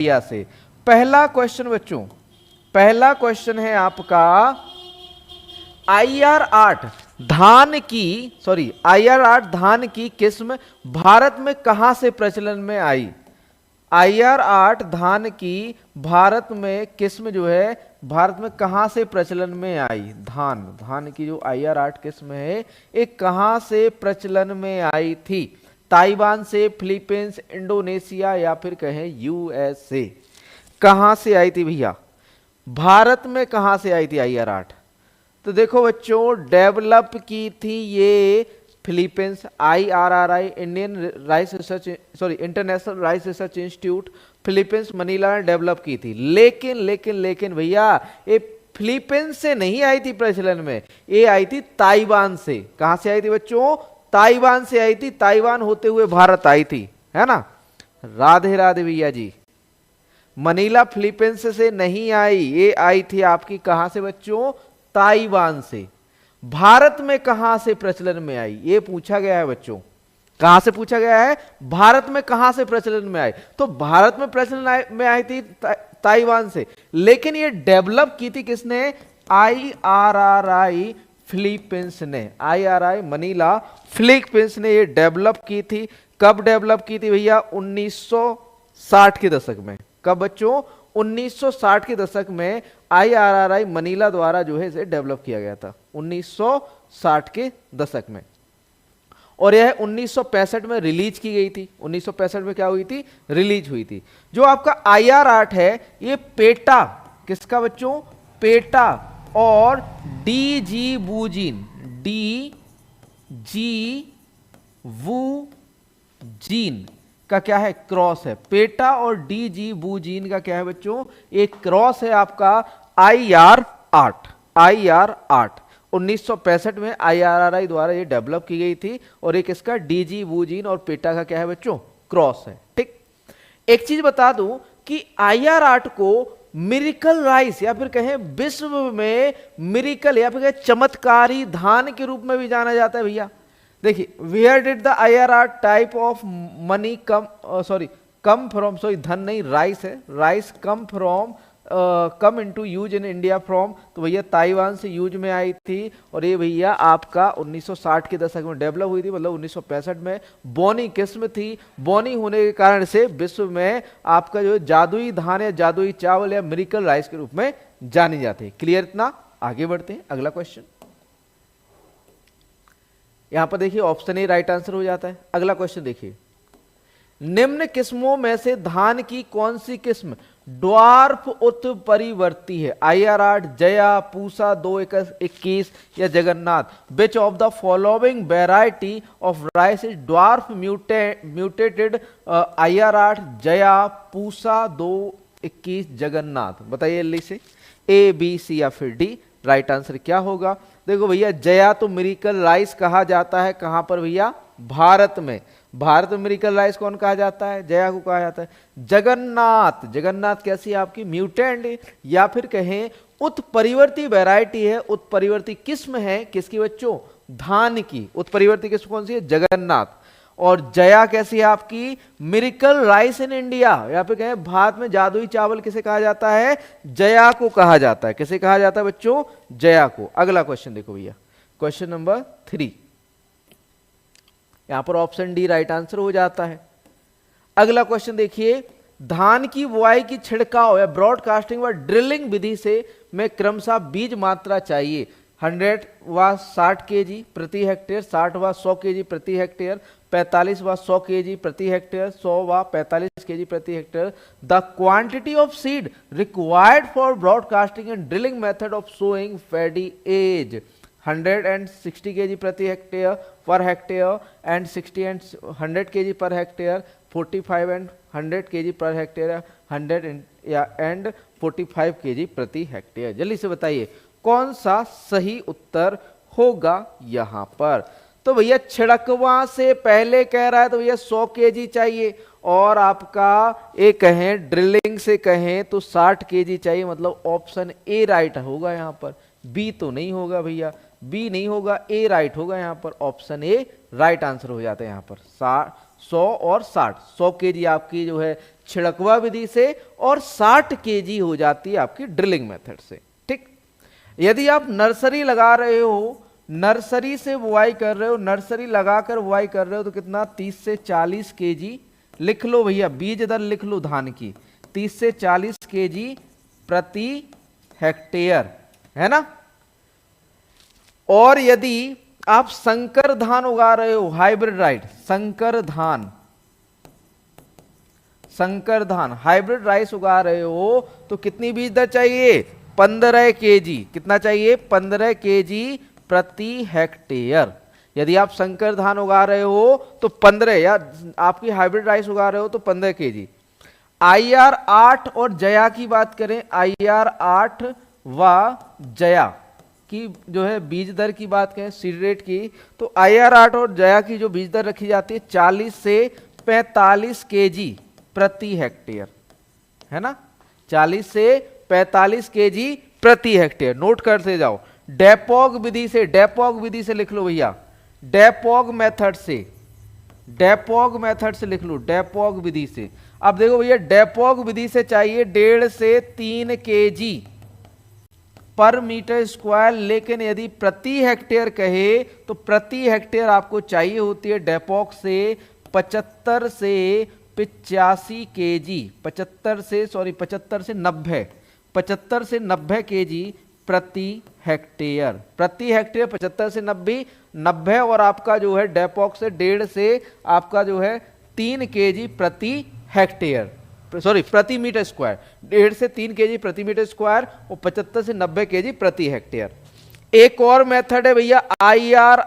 भैया से। पहला क्वेश्चन बच्चों, पहला क्वेश्चन है आपका IR8 धान की किस्म भारत में कहां से प्रचलन में आई। IR8 धान की भारत में किस्म जो है भारत में कहां से प्रचलन में आई। धान की जो IR8 किस्म है ये कहां से प्रचलन में आई थी। ताइवान से, फिलीपींस, इंडोनेशिया या फिर कहें USA। कहां से आई थी भैया, भारत में कहां से आई थी IR8। तो देखो बच्चों, डेवलप की थी ये Philippines, IRRI Indian rice research international rice research institute Philippines Manila ने डेवलप की थी। लेकिन भैया ये फिलीपींस से नहीं आई थी प्रचलन में, ये आई थी ताइवान से। कहां से आई थी बच्चों, ताइवान से आई थी। ताइवान होते हुए भारत आई थी, है ना। राधे राधे भैया जी। मनीला फिलीपींस से नहीं आई, ये आई थी आपकी कहां से बच्चों, ताइवान से। भारत में कहां से प्रचलन में आई ये पूछा गया है बच्चों। कहां से पूछा गया है, भारत में कहां से प्रचलन में आई। तो भारत में प्रचलन में आई थी ताइवान से, लेकिन ये डेवलप की थी किसने, IRRI फिलीपींस ने। IRRI मनीला फिलीपींस ने ये डेवलप की थी। कब डेवलप की थी भैया, 1960 के दशक में। कब बच्चों, 1960 के दशक में IRRI मनीला द्वारा जो है इसे डेवलप किया गया था, 1960 के दशक में। और यह 1965 में रिलीज की गई थी। 1965 में क्या हुई थी, रिलीज हुई थी। जो आपका IR8 है ये पेटा, किसका बच्चों, पेटा और DG वूजीन का क्या है, क्रॉस है। पेटा और DG वूजीन का क्या है बच्चों, एक क्रॉस है आपका IR8। 1965 में IRRI द्वारा ये डेवलप की गई थी और एक इसका DG वूजीन और पेटा का क्या है बच्चों, क्रॉस है। ठीक, एक चीज बता दूं कि IR8 को मिरिकल राइस या फिर कहें विश्व में मिरिकल या फिर कहें चमत्कारी धान के रूप में भी जाना जाता है भैया। देखिए, where did the IR8 type of money come from, धन नहीं राइस है, rice come into use in India from. तो भैया ताइवान से यूज में आई थी और ये भैया आपका 1960 के दशक में डेवलप हुई थी, मतलब 1965 में। बोनी किस्म थी, बोनी होने के कारण से विश्व में आपका जो जादुई धान या जादुई चावल या मिरिकल राइस के रूप में जानी जाती है। क्लियर इतना, आगे बढ़ते हैं अगला क्वेश्चन। यहां पर देखिए ऑप्शन ए राइट आंसर हो जाता है। अगला क्वेश्चन देखिए, निम्न किस्मों में से धान की कौन सी किस्म ड्वार्फ उत्परिवर्ती है। IR8, जया, पूसा 221 या जगन्नाथ। विच of the following variety of rice is dwarf mutated. IR8, Jaya, Pusa 221, Jagannath. बताइए जल्दी से, A, B, C या फिर D। राइट आंसर क्या होगा, देखो भैया जया तो मिरिकल राइस कहा जाता है, कहां पर भैया, भारत में। भारत में मिरिकल राइस कौन कहा जाता है, जया को कहा जाता है। जगन्नाथ कैसी आपकी म्यूटेंट या फिर कहें उत्परिवर्ती वैरायटी है, उत्परिवर्ती किस्म है किसकी बच्चों, धान की। उत्परिवर्ती किस्म कौन सी है, जगन्नाथ। और जया कैसी है आपकी, मिरिकल राइस इन इंडिया या फिर कहें भारत में जादुई चावल किसे कहा जाता है, जया को कहा जाता है। किसे कहा जाता है बच्चों, जया को। अगला क्वेश्चन देखो भैया, क्वेश्चन नंबर 3। यहां पर ऑप्शन डी राइट आंसर हो जाता है। अगला क्वेश्चन देखिए, धान की बुआई की छिड़काव या ब्रॉडकास्टिंग व ड्रिलिंग विधि से में क्रमशः बीज मात्रा चाहिए। 100 व 60 kg प्रति हेक्टेयर, 60 व 100 kg प्रति हेक्टेयर, 45 व 100 kg प्रति हेक्टेयर, 100 व 45 kg प्रति हेक्टेयर। The quantity of seed required for broadcasting and drilling method of sowing paddy as. 160 kg प्रति hectare per hectare and 60 and 100 kg per hectare, 45 and 100 kg per hectare, 100 and 45 kg प्रति hectare. जल्दी से बताइए कौन सा सही उत्तर होगा यहां पर। तो भैया छिड़कवा से पहले कह रहा है तो भैया 100 kg चाहिए, और आपका ए कहें ड्रिलिंग से कहें तो 60 kg चाहिए, मतलब ऑप्शन ए राइट होगा यहां पर। बी तो नहीं होगा भैया, बी नहीं होगा, ए राइट होगा यहां पर। ऑप्शन ए राइट आंसर हो जाता है यहां पर। 100 और 60, 100 kg आपकी जो है छिड़कवा विधि से, और 60 केजी हो जाती है आपकी ड्रिलिंग मेथड से। ठीक, यदि आप नर्सरी लगा रहे हो, नर्सरी से बुआई कर रहे हो, नर्सरी लगाकर बुआई कर रहे हो, तो कितना 30 से 40 केजी लिख लो भैया, बीज दर लिख लो धान की, 30 से 40 केजी प्रति हेक्टेयर, है ना। और यदि आप संकर धान उगा रहे हो, हाइब्रिड राइट, संकर धान, संकर धान हाइब्रिड राइस उगा रहे हो, तो कितनी बीज दर चाहिए, 15 केजी, कितना चाहिए, 15 केजी प्रति हेक्टेयर। यदि आप संकर धान उगा रहे हो तो 15, या आपकी हाइब्रिड राइस उगा रहे हो तो 15 केजी। IR 8 और जया की बात करें, IR 8 व जया की जो है बीज दर की बात करें, सीड रेट की, तो IR 8 और जया की जो बीज दर रखी जाती है 40 से 45 केजी प्रति हेक्टेयर, है ना, 40 से 45 केजी प्रति हेक्टेयर। नोट करते जाओ। डेपोग विधि से, डेपोग विधि से लिख लो भैया, डेपोग मेथड से, डेपोग मेथड से लिख लो, डेपोग विधि से। अब देखो भैया, डेपोग विधि से चाहिए 1.5 से 3 केजी पर मीटर स्क्वायर, लेकिन यदि प्रति हेक्टेयर कहे तो प्रति हेक्टेयर आपको चाहिए होती है डेपोग से 75 से 85 केजी, 75 से 90, 75 से 90 केजी प्रति हेक्टेयर, प्रति हेक्टेयर 75 से 90, और आपका जो है डेपोक से 1.5 से आपका जो है 3 केजी प्रति हेक्टेयर, सॉरी प्रति मीटर स्क्वायर, 1.5 से 3 केजी प्रति मीटर स्क्वायर, और 75 से 90 केजी प्रति हेक्टेयर। एक और मेथड है भैया IR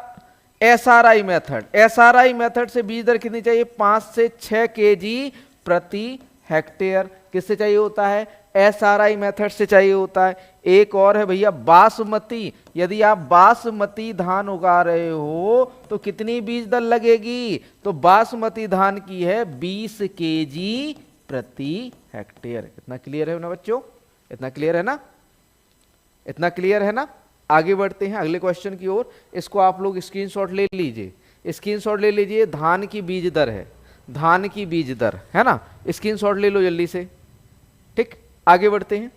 SRI method. SRI method से बीज दर कितनी चाहिए, 5 से 6 केजी प्रति हेक्टेयर। किससे चाहिए होता है, SRI मेथड से चाहिए होता है। एक और है भैया बासमती। यदि आप बासमती धान उगा रहे हो तो कितनी बीज दर लगेगी, तो बासमती धान की है 20 केजी प्रति हेक्टेयर। इतना क्लियर है ना बच्चों, इतना क्लियर है ना, इतना क्लियर है ना। आगे बढ़ते हैं अगले क्वेश्चन की ओर। इसको आप लोग स्क्रीनशॉट ले लीजिए, स्क्रीनशॉट ले लीजिए। धान की बीज दर है, धान की बीज दर है ना, स्क्रीनशॉट ले लो जल्दी से। ठीक, आगे बढ़ते हैं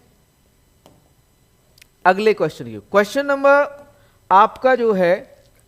अगले क्वेश्चन की। क्वेश्चन नंबर आपका जो है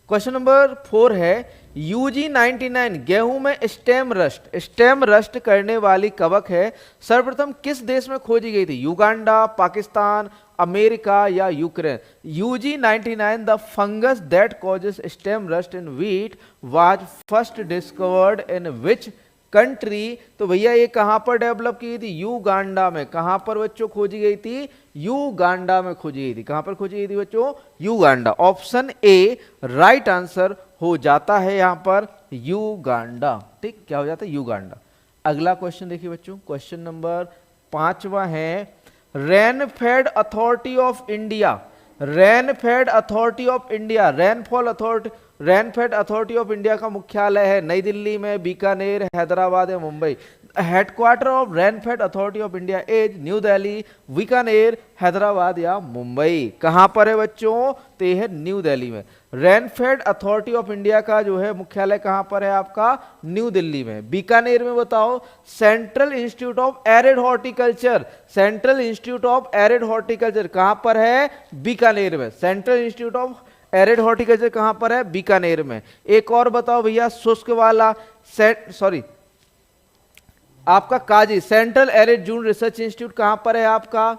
क्वेश्चन नंबर 4 है, UG99 गेहूं में स्टेम रस्ट, स्टेम रस्ट करने वाली कवक है, सर्वप्रथम किस देश में खोजी गई थी, युगांडा, पाकिस्तान, अमेरिका या Ukraine. UG99 the fungus that causes stem rust in wheat was first discovered in which country. तो भैया ये कहां पर डेवलप की थी, युगांडा में। कहां पर बच्चों खोजी गई थी, युगांडा में खोजी गई थी। कहां पर खोजी गई थी बच्चों, Uganda. Option A right answer हो जाता है यहां पर युगांडा। ठीक, क्या हो जाता है, युगांडा। अगला क्वेश्चन देखिए बच्चों, क्वेश्चन नंबर 5वां है, rainfed authority of India, rainfed authority of India, rainfall authority, rainfed authority of India का मुख्यालय है नई दिल्ली में, बीकानेर, हैदराबाद या Mumbai. Headquarter of rainfed authority of India is new Delhi, Bikaner, Hyderabad या मुंबई। कहां पर है बच्चों, तो यह है न्यू दिल्ली में। रेनफेड अथॉरिटी ऑफ इंडिया का जो है मुख्यालय कहां पर है आपका, न्यू दिल्ली में। बीकानेर में बताओ, central institute of arid horticulture, central institute of arid horticulture कहां पर है, बीकानेर में। Central institute of arid horticulture कहां पर है, बीकानेर में। एक और बताओ भैया, शुष्क वाला सॉरी आपका काजी, सेंट्रल एरिड जून रिसर्च इंस्टीट्यूट कहां पर है आपका,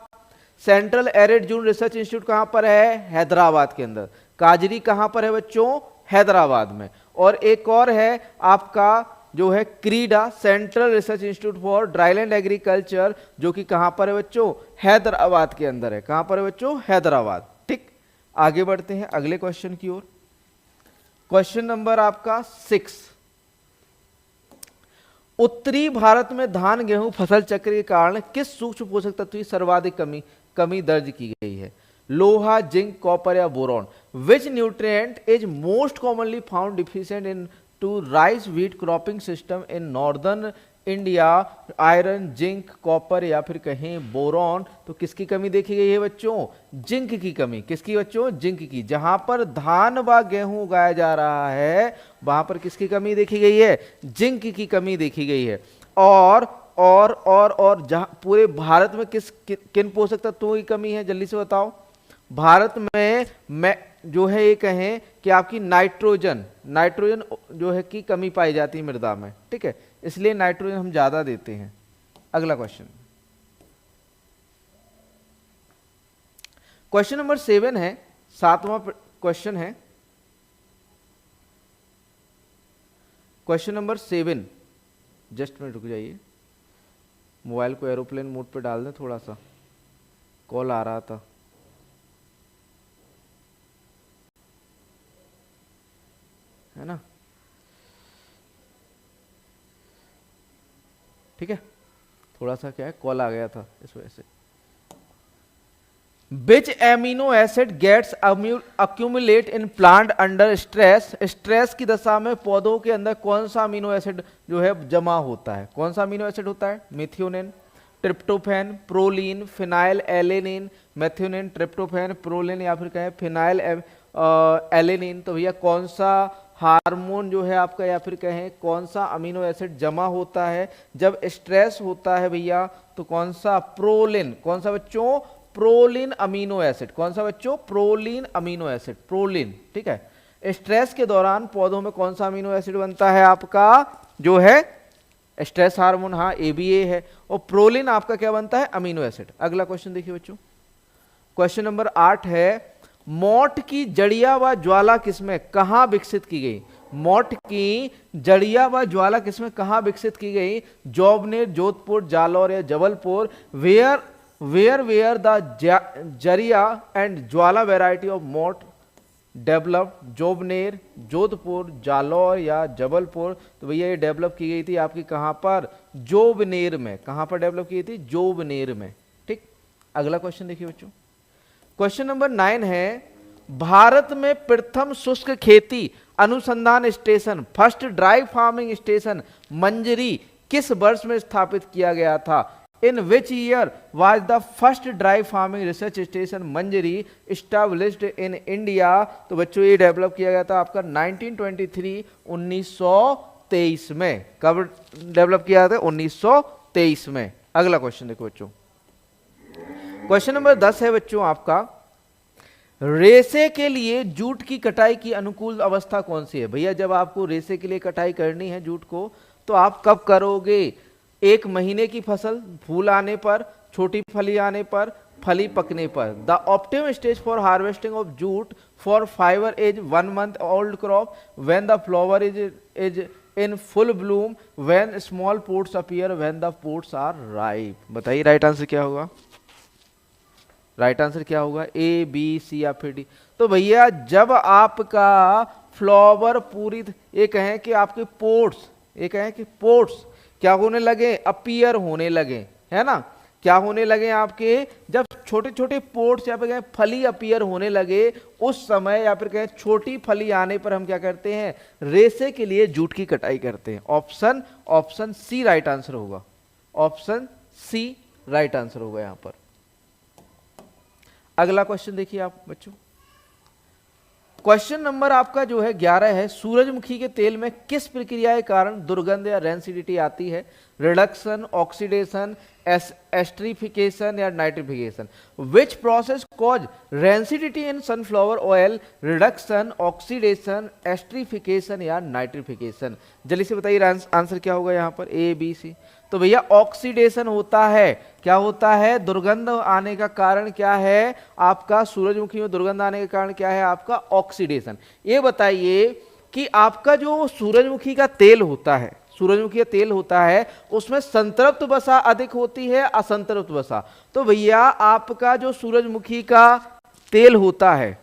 सेंट्रल एरिड जून रिसर्च इंस्टीट्यूट कहां पर है, हैदराबाद के अंदर। काजरी कहां पर है बच्चों, हैदराबाद में। और एक और है आपका जो है क्रीडा, central research institute for dryland agriculture, जो कि कहां पर है बच्चों, हैदराबाद के अंदर है। कहां पर है बच्चों, हैदराबाद। ठीक, आगे बढ़ते हैं अगले क्वेश्चन की ओर। क्वेश्चन नंबर आपका 6, उत्तरी भारत में धान गेहूं फसल चक्र के कारण किस सूक्ष्म पोषक तत्व की सर्वाधिक कमी दर्ज की गई है, लोहा, जिंक, कॉपर या boron. Which nutrient is most commonly found deficient in to rice wheat cropping system in northern India, iron, zinc, copper या फिर कहें बोरॉन। तो किसकी कमी देखी गई है बच्चों, जिंक की कमी। किसकी बच्चों, जिंक की। जहां पर धान व गेहूं उगाया जा रहा है वहां पर किसकी कमी देखी गई है, जिंक की कमी देखी गई है। और और जहाँ पूरे भारत में किन पोषक तत्वों की कमी है, जल्दी से बताओ। भारत में जो है ये कहें कि आपकी नाइट्रोजन जो है की कमी पाई जाती है मृदा में, ठीक है, इसलिए नाइट्रोजन हम ज्यादा देते हैं। अगला क्वेश्चन, क्वेश्चन नंबर 7 है, 7वां क्वेश्चन है, क्वेश्चन नंबर 7। जस्ट मिनट रुक जाइए, मोबाइल को एरोप्लेन मोड पे डाल दें, थोड़ा सा कॉल आ रहा था। है ना, ठीक है, थोड़ा सा क्या है, कॉल आ गया था इस वजह से। Which amino acid gets accumulate in plant under stress? Stress की दशा में पौधों के अंदर कौन सा अमीनो एसिड जो है जमा होता है? कौन सा अमीनो एसिड होता है? Methionine, tryptophan, proline, phenyl alanine, methionine, tryptophan, proline या फिर कहें फिनाइल एलेनिन। तो भैया कौन सा हार्मोन जो है आपका या फिर कहें कौन सा अमीनो एसिड जमा होता है जब स्ट्रेस होता है भैया? तो कौन सा? प्रोलिन। कौन सा बच्चों? Proline amino acid. कौन सा बच्चों? प्रोलिन अमीनो एसिड, प्रोलिन, ठीक है। स्ट्रेस के दौरान पौधों में कौन सा अमीनो एसिड बनता है आपका जो है स्ट्रेस हार्मोन? हाँ, एबीए है। और प्रोलिन आपका क्या बनता है? Amino acid. अगला क्वेश्चन देखिए बच्चों, क्वेश्चन नंबर 8 है, मोट की जड़िया व ज्वाला किस्में कहां विकसित की गई? मोट की जड़िया व ज्वाला किस्में कहां विकसित की गई? जोबनेर, जोधपुर, जालौर या जबलपुर। वेयर द जरिया एंड ज्वाला वेराइटी ऑफ मोट डेवलप्ड? जोबनेर, जोधपुर, जालौर या जबलपुर। तो भैया ये डेवलप की गई थी आपकी कहां पर? जोबनेर में। कहां पर डेवलप की गई थी? जोबनेर में, ठीक। अगला क्वेश्चन देखिए बच्चों, क्वेश्चन नंबर 9 है, भारत में प्रथम शुष्क खेती अनुसंधान station, first dry farming station Manjri किस वर्ष में स्थापित किया गया था? In which year was the first dry farming research station Manjri established in India? तो बच्चों ये डेवलप किया गया था आपका 1923, 1923 में। कब डेवलप किया था? 1923 में। अगला क्वेश्चन देखो बच्चों, क्वेश्चन नंबर 10 है बच्चों आपका, रेशे के लिए जूट की कटाई की अनुकूल अवस्था कौन सी है? भैया जब आपको रेशे के लिए कटाई करनी है जूट को तो आप कब करोगे? 1 महीने की फसल, फूल आने पर, छोटी फली आने पर, फली पकने पर। The optimum stage for harvesting of jute for fibre is 1 month old crop, when the flower is in full bloom, when small pods appear, when the pods are ripe. बताइए राइट आंसर क्या होगा? Right answer क्या होगा? ए, B, सी या फिर D? तो भैया जब आपका फ्लावर पूरी, ये कहें कि आपके पोट्स, ये कहें कि पोट्स क्या होने लगे? अपीयर होने लगे, है ना? क्या होने लगे आपके? जब छोटे छोटे पोट्स या फिर कहें फली अपीयर होने लगे, उस समय या फिर कहें छोटी फली आने पर हम क्या करते हैं? रेशे के लिए जूट की कटाई करते हैं। ऑप्शन सी राइट आंसर होगा। ऑप्शन सी राइट आंसर होगा यहां पर। अगला क्वेश्चन देखिए आप बच्चों, क्वेश्चन नंबर आपका जो है 11 है, सूरजमुखी के तेल में किस प्रक्रिया के कारण दुर्गंध या रेंसिडिटी आती है? रिडक्शन, ऑक्सीडेशन, एस्ट्रिफिकेशन या nitrification. Which process cause rancidity in sunflower oil? Reduction, oxidation, esterification या नाइट्रिफिकेशन। जल्दी से बताइए आंसर क्या होगा यहाँ पर? ए, बी, सी। तो भैया ऑक्सीडेशन होता है। क्या होता है? दुर्गंध आने का कारण क्या है आपका? सूरजमुखी में दुर्गंध आने का कारण क्या है आपका? ऑक्सीडेशन। ये बताइए कि आपका जो सूरजमुखी का तेल होता है, सूरजमुखी का तेल होता है, उसमें संतृप्त वसा अधिक होती है असंतृप्त वसा? तो भैया आपका जो सूरजमुखी का तेल होता है,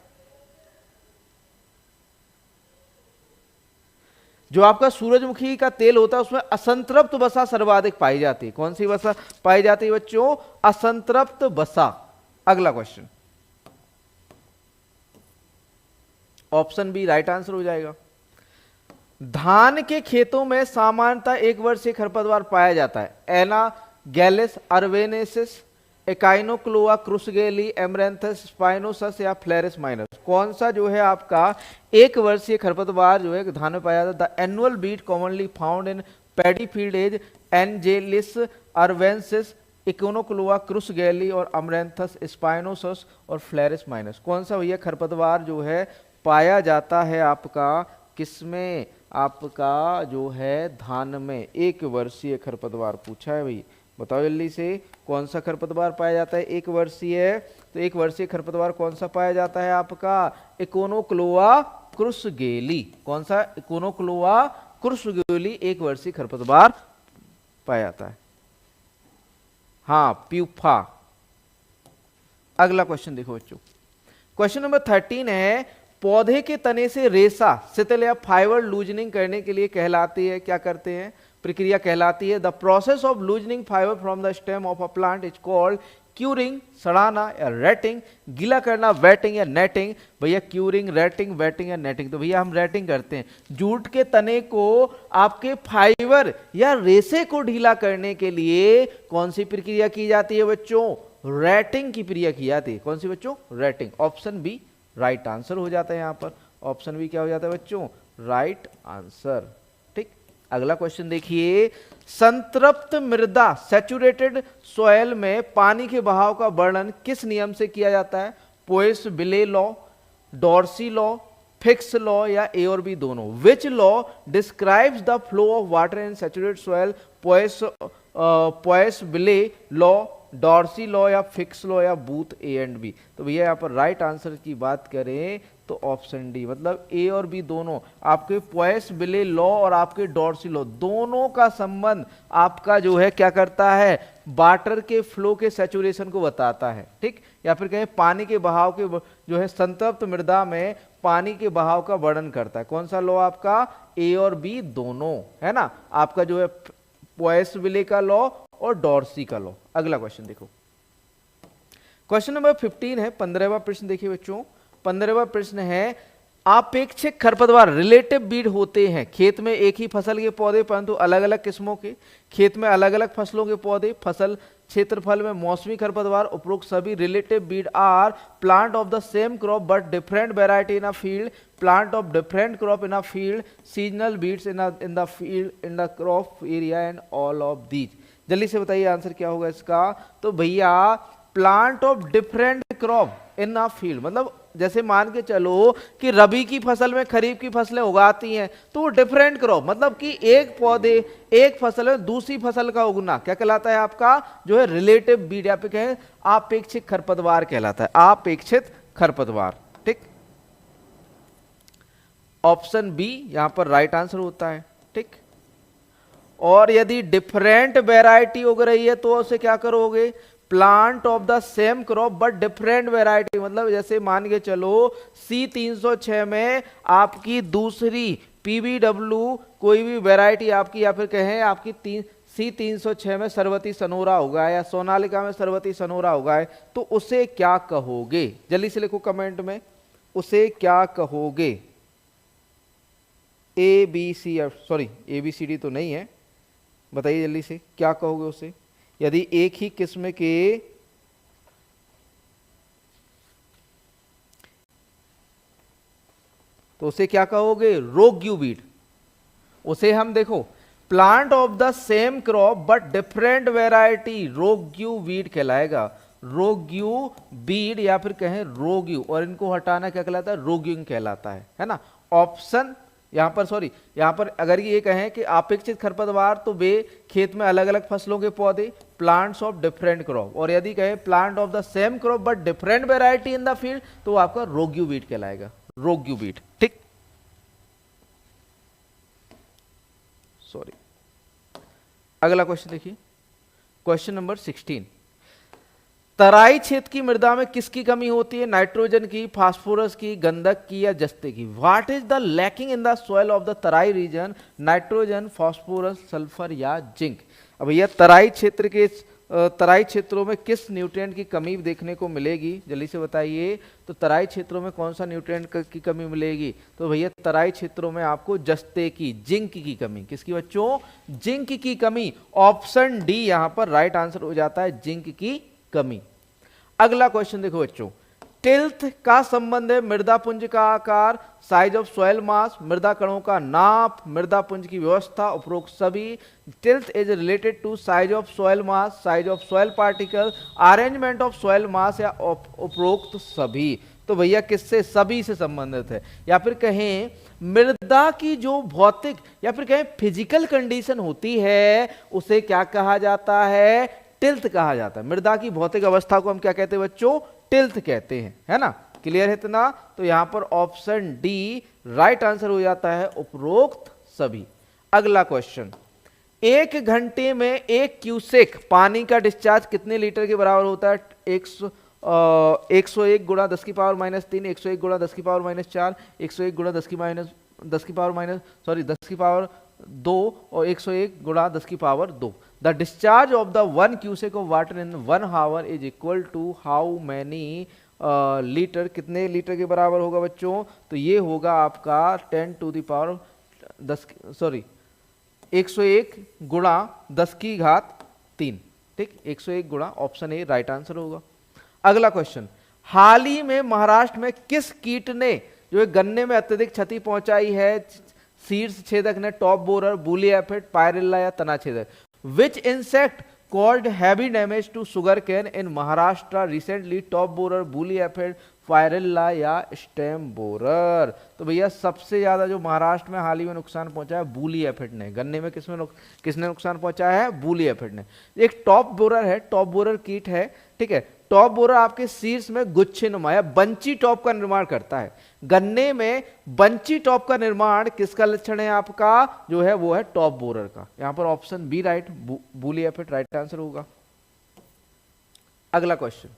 जो आपका सूरजमुखी का तेल होता है, उसमें असंतृप्त वसा सर्वाधिक पाई जाती है। कौन सी वसा पाई जाती है बच्चों? असंतृप्त वसा। अगला question, option B right answer हो जाएगा। धान के खेतों में सामान्यतः एक वर्षीय खरपतवार पाया जाता है। एना गैलिस, अर्वेनेसिस, एकाइनोक्लोआ, क्रुसगेली, एमरेंथस, स्पाइनोसस या फ्लेरिस माइनस। कौन सा जो है आपका एक वर्षीय खरपतवार जो है धान में पाया जाता है? The annual weed commonly found in paddy field as Anagallis arvensis, Echinochloa, crus galli और अमरेंथस स्पाइनोसस और फ्लेरिस माइनस। कौन सा भैया खरपतवार जो है पाया जाता है आपका किसमें, आपका जो है धान में। एक वर्षीय खरपतवार पूछा है भाई, बताओ जल्दी से कौन सा खरपतवार पाया जाता है एक वर्षीय। तो एक वर्षीय खरपतवार कौन सा पाया जाता है आपका, इकोनोक्लोआ क्रुसगेली। कौन सा, इकोनोक्लोआ क्रुसगेली एक वर्षीय खरपतवार पाया जाता है। हाँ प्यूफा। अगला क्वेश्चन देखो बच्चों, क्वेश्चन नंबर 13 है, पौधे के तने से रेशा सितल या फाइबर लूजनिंग करने के लिए कहलाती है, क्या करते हैं, प्रक्रिया कहलाती है। The process of loosening fibre from the stem of a plant is called curing, सड़ाना या रेटिंग, गीला करना वेटिंग या नेटिंग। भैया क्यूरिंग, रेटिंग, वेटिंग या नेटिंग। तो भैया हम रेटिंग करते हैं। जूट के तने को आपके फाइबर या रेशे को ढीला करने के लिए कौन सी प्रक्रिया की जाती है बच्चों, रेटिंग की प्रक्रिया की जाती है। कौन सी बच्चों, rating. Option B right answer हो जाता है यहां पर, ऑप्शन बी क्या हो जाता है बच्चों, राइट आंसर। ठीक, अगला क्वेश्चन देखिए, संतृप्त मृदा सैचुरेटेड सॉयल में पानी के बहाव का वर्णन किस नियम से किया जाता है, Poiseuille law, Darcy law, Fick's law या ए और बी दोनों। Which law describes the flow of water in saturated soil, Poiseuille law, Darcy law या फिक्स लॉ या बूथ ए एंड बी। तो भैया यहाँ पर राइट आंसर की बात करें तो ऑप्शन डी, मतलब ए और बी दोनों। आपके पोएस-विले लॉ और आपके डॉर्सी लॉ दोनों का संबंध आपका जो है क्या करता है, वाटर के फ्लो के सैचुरेशन को बताता है। ठीक, या फिर कहें पानी के बहाव के जो है संतृप्त मृदा में पानी के बहाव का वर्णन करता है। कौन सा लॉ आपका, ए और बी दोनों है ना, आपका जो है पोएस-विले का लॉ और डॉर्सी का लॉ। अगला क्वेश्चन देखो, क्वेश्चन नंबर 15 है, 15वां प्रश्न देखिए बच्चों। 15वां प्रश्न है, आपेक्षिक खरपतवार रिलेटिव बीड होते हैं खेत में एक ही फसल के पौधे परंतु अलग अलग किस्मों के, खेत में अलग अलग फसलों के पौधे, फसल क्षेत्रफल में मौसमी खरपतवार। उपरोक्त सभी relative weed are plant of the same crop but different variety in a field, plant of different crop in a field, seasonal weeds in the field in the crop area and all of these. जल्दी से बताइए answer क्या होगा इसका। तो भैया plant of different crop in a field, मतलब जैसे मान के चलो कि रबी की फसल में खरीफ की फसलें उगाती हैं तो वो डिफरेंट क्रॉप, मतलब कि एक पौधे एक फसल में दूसरी फसल का उगना क्या कहलाता है आपका, जो है रिलेटिव बीड, या फिर कहें आपेक्षिक खरपतवार कहलाता है, आपेक्षित खरपतवार। ठीक, ऑप्शन बी यहां पर राइट आंसर होता है। ठीक, और यदि डिफरेंट वेराइटी उग रही है तो उसे क्या करोगे, plant of the same crop but different variety, मतलब जैसे मान के चलो C306 में आपकी दूसरी PBW कोई भी वेराइटी आपकी, या फिर कहें आपकी C306 में सरवती सनोरा उगा है या सोनालिका में सरवती सनोरा उगा है, तो उसे क्या कहोगे, जल्दी से लिखो कमेंट में, उसे क्या कहोगे। ABCD तो नहीं है, बताइए जल्दी से क्या कहोगे उसे, यदि एक ही किस्म के तो उसे क्या कहोगे, रोग्यू बीड। उसे हम देखो plant of the same crop but different variety, rogue weed कहलाएगा, रोग्यू बीड या फिर कहें रोग्यू, और इनको हटाना क्या कहलाता है, रोग्यूइंग कहलाता है ना। ऑप्शन यहां पर यहां पर अगर ये कहें कि अपेक्षित खरपतवार तो वे खेत में अलग अलग फसलों के पौधे, प्लांट्स ऑफ डिफरेंट क्रॉप, और यदि कहें plant of the same crop but different variety in the field तो आपका रोग्यू बीड कहलाएगा, रोग्यू बीड। ठीक, सॉरी, अगला क्वेश्चन देखिए, क्वेश्चन नंबर 16, तराई क्षेत्र की मृदा में किसकी कमी होती है, नाइट्रोजन की, फास्फोरस की, गंधक की या जस्ते की। What is the lacking in the soil of the Terai region, nitrogen, phosphorus, sulphur या जिंक। अब भैया तराई क्षेत्र के तराई क्षेत्रों में किस न्यूट्रिएंट की कमी देखने को मिलेगी, जल्दी से बताइए। तो तराई क्षेत्रों में कौन सा न्यूट्रिएंट की कमी मिलेगी, तो भैया तराई क्षेत्रों में आपको जस्ते की, जिंक की कमी, किसकी बच्चों, जिंक की कमी। ऑप्शन डी यहां पर राइट आंसर हो जाता है, जिंक की कमी। अगला क्वेश्चन देखो बच्चों, टिल्थ का संबंध है मृदा पुंज का आकार, साइज ऑफ सॉइल मास, मृदा कणों का नाप, मृदा पुंज की व्यवस्था, उपरोक्त सभी। Tilth is related to size of soil mass, size of soil particle, arrangement of soil mass या उपरोक्त सभी। तो भैया किससे? सभी से संबंधित है। या फिर कहें मृदा की जो भौतिक या फिर कहें फिजिकल कंडीशन होती है उसे क्या कहा जाता है? टिल्थ कहा जाता है। मृदा की भौतिक अवस्था को हम क्या कहते हैं बच्चों? टिल्थ कहते हैं, है ना? क्लियर है इतना? तो यहां पर ऑप्शन डी राइट आंसर हो जाता है, उपरोक्त सभी। अगला क्वेश्चन, 1 घंटे में 1 क्यूसेक पानी का डिस्चार्ज कितने लीटर के बराबर होता है? 101 गुणा 10 की पावर -3, 101 गुणा 10 की पावर -4, 101 गुणा 10 की पावर 2 और 101 गुणा 10 की power 2। The discharge of the 1 cusec of water in 1 hour is equal to how many litre? कितने लीटर के बराबर होगा बच्चों? तो ये होगा आपका 10 टू द पावर 101 गुणा 10 की घात 3। ठीक, 101 गुणा, ऑप्शन ए राइट आंसर होगा। अगला क्वेश्चन, हाल ही में महाराष्ट्र में किस कीट ने जो है गन्ने में अत्यधिक क्षति पहुंचाई है? शीर्ष छेदक ने, top borer, woolly aphid, pyrilla या तना छेदक? Which insect caused heavy damage to sugarcane in Maharashtra recently? Top borer, woolly aphid, pyrilla या स्टेम बोरर? तो भैया सबसे ज्यादा जो महाराष्ट्र में हाल ही में नुकसान पहुंचा है बूली एफिड ने। गन्ने में किसने नुकसान पहुंचाया है? बूली एफिड ने। एक टॉप बोरर है, टॉप बोरर कीट है, ठीक है। टॉप बोरर आपके शीर्ष में गुच्छे नुमा या बंची टॉप का निर्माण करता है। गन्ने में बंची टॉप का निर्माण किसका लक्षण है आपका? जो है वो है टॉप बोरर का। यहां पर option B right, woolly aphid right answer होगा। अगला क्वेश्चन,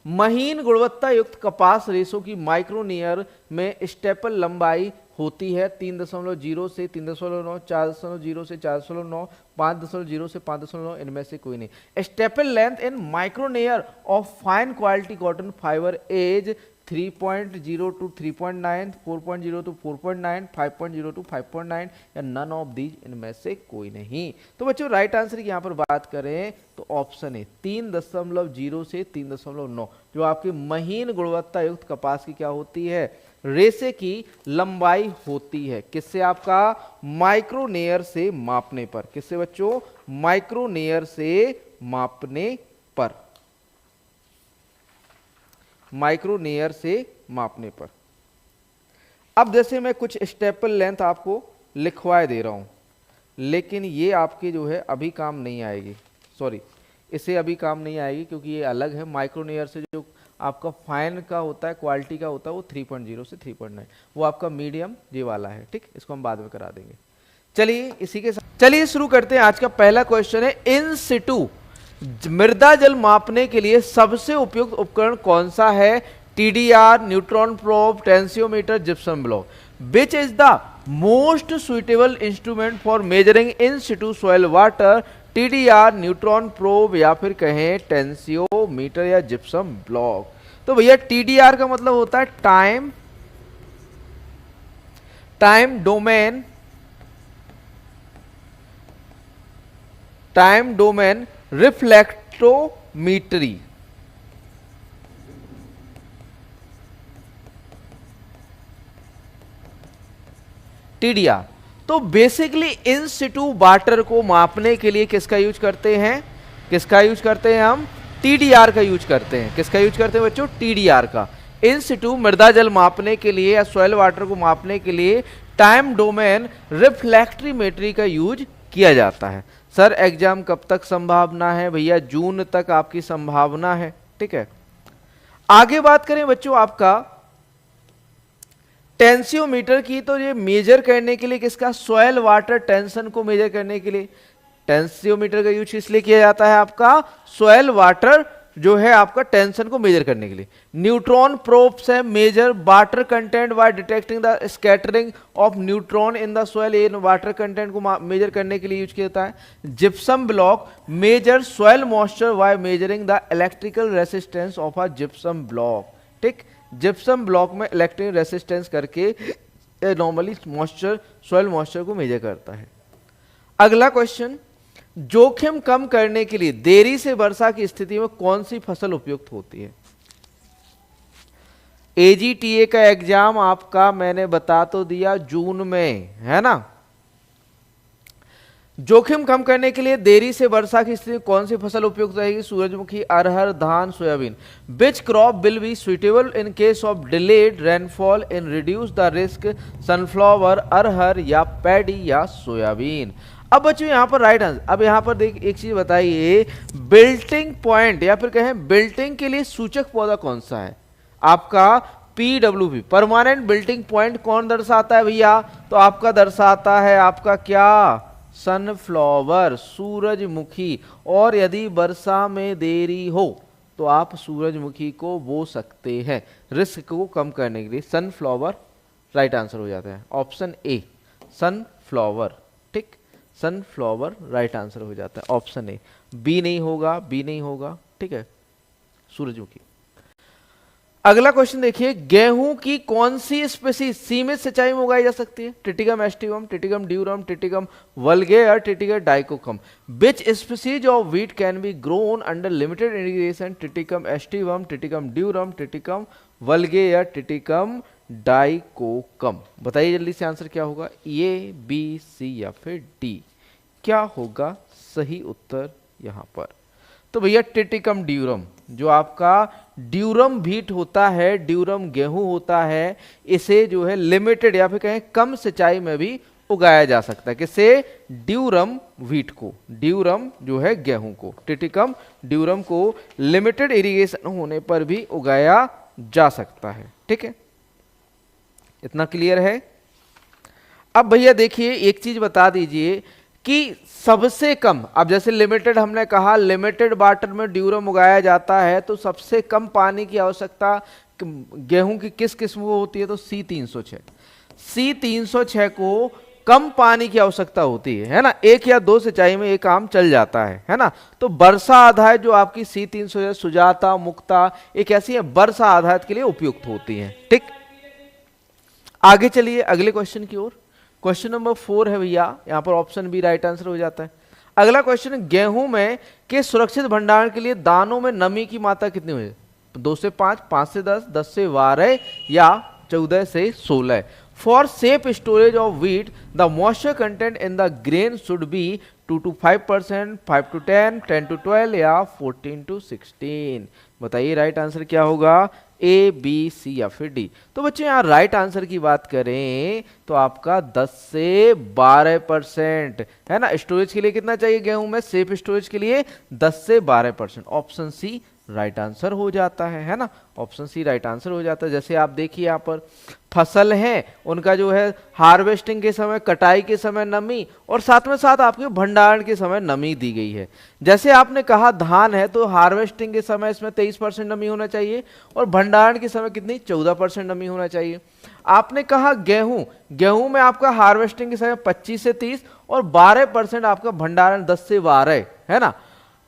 महीन गुणवत्ता युक्त कपास रेशों की माइक्रोनियर में स्टेपल लंबाई होती है 3.0 से 3.9, 4.0 से 4.9, 5.0 से 5.9, इनमें से कोई नहीं। Staple length in micronaire of fine quality cotton fibre as 3.0 to 3.9, 4.0 to 4.9, 5.0 to 5.9 या नन ऑफ दीज, इनमें से कोई नहीं। तो बच्चों राइट आंसर की यहां पर बात करें तो ऑप्शन है 3.0 से 3.9 जो आपकी महीन गुणवत्ता युक्त कपास की क्या होती है? रेशे की लंबाई होती है। किससे? आपका माइक्रोनेयर से मापने पर। किससे बच्चों? माइक्रोनेयर से मापने पर, माइक्रोनेयर से मापने पर। अब जैसे मैं कुछ स्टेपल लेंथ आपको लिखवाए दे रहा हूं, लेकिन ये आपके जो है अभी काम नहीं आएगी, सॉरी इसे अभी काम नहीं आएगी क्योंकि ये अलग है। माइक्रोनेयर से जो आपका फाइन का होता है, क्वालिटी का होता है, वो 3.0 से 3.9, वो आपका मीडियम ये वाला है। ठीक, इसको हम बाद में करा देंगे। चलिए इसी के साथ चलिए शुरू करते हैं। आज का पहला क्वेश्चन है, इन सिटू मृदा जल मापने के लिए सबसे उपयुक्त उपकरण कौन सा है? TDR, neutron probe, tensiometer, gypsum block. Which is the most suitable instrument for measuring in situ soil water? TDR, neutron probe या फिर कहें टेंसियोमीटर या जिप्सम ब्लॉक। तो भैया टीडीआर का मतलब होता है टाइम डोमेन रिफ्लेक्टोमीटरी। टीडीआर तो बेसिकली इन सिटू वाटर को मापने के लिए किसका यूज करते हैं? किसका यूज करते हैं हम? टीडीआर का यूज करते हैं। किसका यूज करते हैं बच्चों? टीडीआर का। इन सिटू मृदा जल मापने के लिए या सॉइल वाटर को मापने के लिए टाइम डोमेन रिफ्लेक्ट्रीमेट्री का यूज किया जाता है। सर एग्जाम कब तक संभावना है? भैया जून तक आपकी संभावना है। ठीक है, आगे बात करें बच्चों आपका टेंसियोमीटर की, तो ये मेजर करने के लिए किसका? सॉइल वाटर टेंशन को मेजर करने के लिए टेंसियोमीटर का यूज इसलिए किया जाता है आपका सॉइल वाटर जो है आपका टेंशन को मेजर करने के लिए। न्यूट्रॉन प्रोब्स है measure water content by detecting the scattering of neutron in the soil. इन वाटर कंटेंट को मेजर करने के लिए यूज किया जाता है। Gypsum block measure soil moisture by measuring the electrical resistance of a gypsum block. ठीक, जिप्सम ब्लॉक में इलेक्ट्रिक रेसिस्टेंस करके नॉर्मली मॉइस्चर, सॉइल मॉइस्चर को मेजर करता है। अगला क्वेश्चन, जोखिम कम करने के लिए देरी से वर्षा की स्थिति में कौन सी फसल उपयुक्त होती है? एजीटीए का एग्जाम आपका मैंने बता तो दिया जून में, है ना। जोखिम कम करने के लिए देरी से वर्षा की स्थिति कौन सी फसल उपयुक्त रहेगी? सूरजमुखी, अरहर, धान, soybean. Which crop will be suitable in case of delayed rainfall in reduce the risk? Sunflower, अरहर या पैडी या सोयाबीन। अब बच्चों यहाँ पर राइट आंसर, अब यहाँ पर देख एक चीज बताइए, बिल्टिंग पॉइंट या फिर कहें बिल्टिंग के लिए सूचक पौधा कौन सा है? आपका PWP, परमानेंट बिल्टिंग पॉइंट कौन दर्शाता है भैया? तो आपका दर्शाता है आपका क्या? सनफ्लावर, सूरजमुखी। और यदि वर्षा में देरी हो तो आप सूरजमुखी को बो सकते हैं रिस्क को कम करने के लिए। सनफ्लावर राइट आंसर हो जाता है, ऑप्शन ए सनफ्लावर, ठीक, सनफ्लावर राइट आंसर हो जाता है, ऑप्शन ए। बी नहीं होगा, बी नहीं होगा, ठीक है, सूरजमुखी। अगला क्वेश्चन देखिए, गेहूं की कौन सी स्पेसीज सीमित सिंचाई में उगाई जा सकती है? Triticum aestivum, Triticum durum, Triticum vulgare, Triticum dicoccum. Which species of wheat can be grown under limited irrigation? Triticum aestivum, Triticum durum, Triticum vulgare, Triticum dicoccum. बताइए जल्दी से आंसर क्या होगा, ए, बी, सी या फिर डी? क्या होगा सही उत्तर यहाँ पर? तो भैया टिटिकम ड्यूरम, जो आपका ड्यूरम व्हीट होता है, ड्यूरम गेहूं होता है, इसे जो है लिमिटेड या फिर कहें कम सिंचाई में भी उगाया जा सकता है। किसे? ड्यूरम व्हीट को, ड्यूरम जो है गेहूं को, टिटिकम ड्यूरम को लिमिटेड इरिगेशन होने पर भी उगाया जा सकता है, ठीक है, इतना क्लियर है। अब भैया देखिए एक चीज बता दीजिए कि सबसे कम, अब जैसे लिमिटेड हमने कहा, लिमिटेड वाटर में ड्यूरम उगाया जाता है, तो सबसे कम पानी की आवश्यकता गेहूं की किस किस्म को होती है? तो C306, C306 को कम पानी की आवश्यकता होती है ना, एक या दो सिंचाई में ये काम चल जाता है ना। तो वर्षा आधारित जो आपकी C306, सुजाता, मुक्ता, एक ऐसी है वर्षा आधारित के लिए उपयुक्त होती है, ठीक। आगे चलिए अगले क्वेश्चन की ओर। क्वेश्चन नंबर 4 है भैया, यहाँ पर ऑप्शन बी राइट आंसर हो जाता है। अगला क्वेश्चन, गेहूं में के सुरक्षित भंडारण के लिए दानों में नमी की मात्रा कितनी हो? 2 से 5, 5 से 10, 10 से 12 या 14 से 16। For safe storage of wheat the moisture content in the grain should be 2 to 5%, 5 to 10, 10 to 12 या 14 to 16। बताइए राइट आंसर क्या होगा, ए, बी, सी या फिर डी? तो बच्चों यहाँ राइट आंसर की बात करें तो आपका 10 से 12% है ना। स्टोरेज के लिए कितना चाहिए गेहूं में? सेफ स्टोरेज के लिए 10 से 12%, ऑप्शन सी राइट आंसर हो जाता है ना, ऑप्शन सी राइट आंसर हो जाता है। जैसे आप देखिए यहाँ पर फसल है, उनका जो है हार्वेस्टिंग के समय, कटाई के समय नमी, और साथ में साथ आपके भंडारण के समय नमी दी गई है। जैसे आपने कहा धान है तो हार्वेस्टिंग के समय इसमें 23% नमी होना चाहिए और भंडारण के समय कितनी? 14% नमी होना चाहिए। आपने कहा गेहूं, गेहूं में आपका हार्वेस्टिंग के समय 25 से 30 और 12% आपका भंडारण 10 से 12 है ना।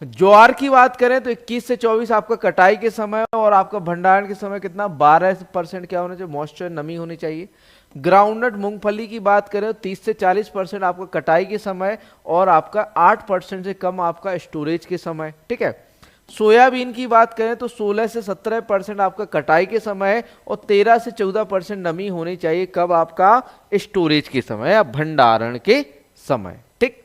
ज्वार की बात करें तो 21 से 24 आपका कटाई के समय और आपका भंडारण के समय कितना? 12% क्या होना चाहिए? मॉइस्चर, नमी होनी चाहिए। ग्राउंडनट मूंगफली की बात करें तो 30 से 40% आपका कटाई के समय और आपका 8% से कम आपका स्टोरेज के समय, ठीक है। सोयाबीन की बात करें तो 16 से 17% आपका कटाई के समय और 13 से 14% नमी होनी चाहिए, कब? आपका स्टोरेज के समय या भंडारण के समय, ठीक।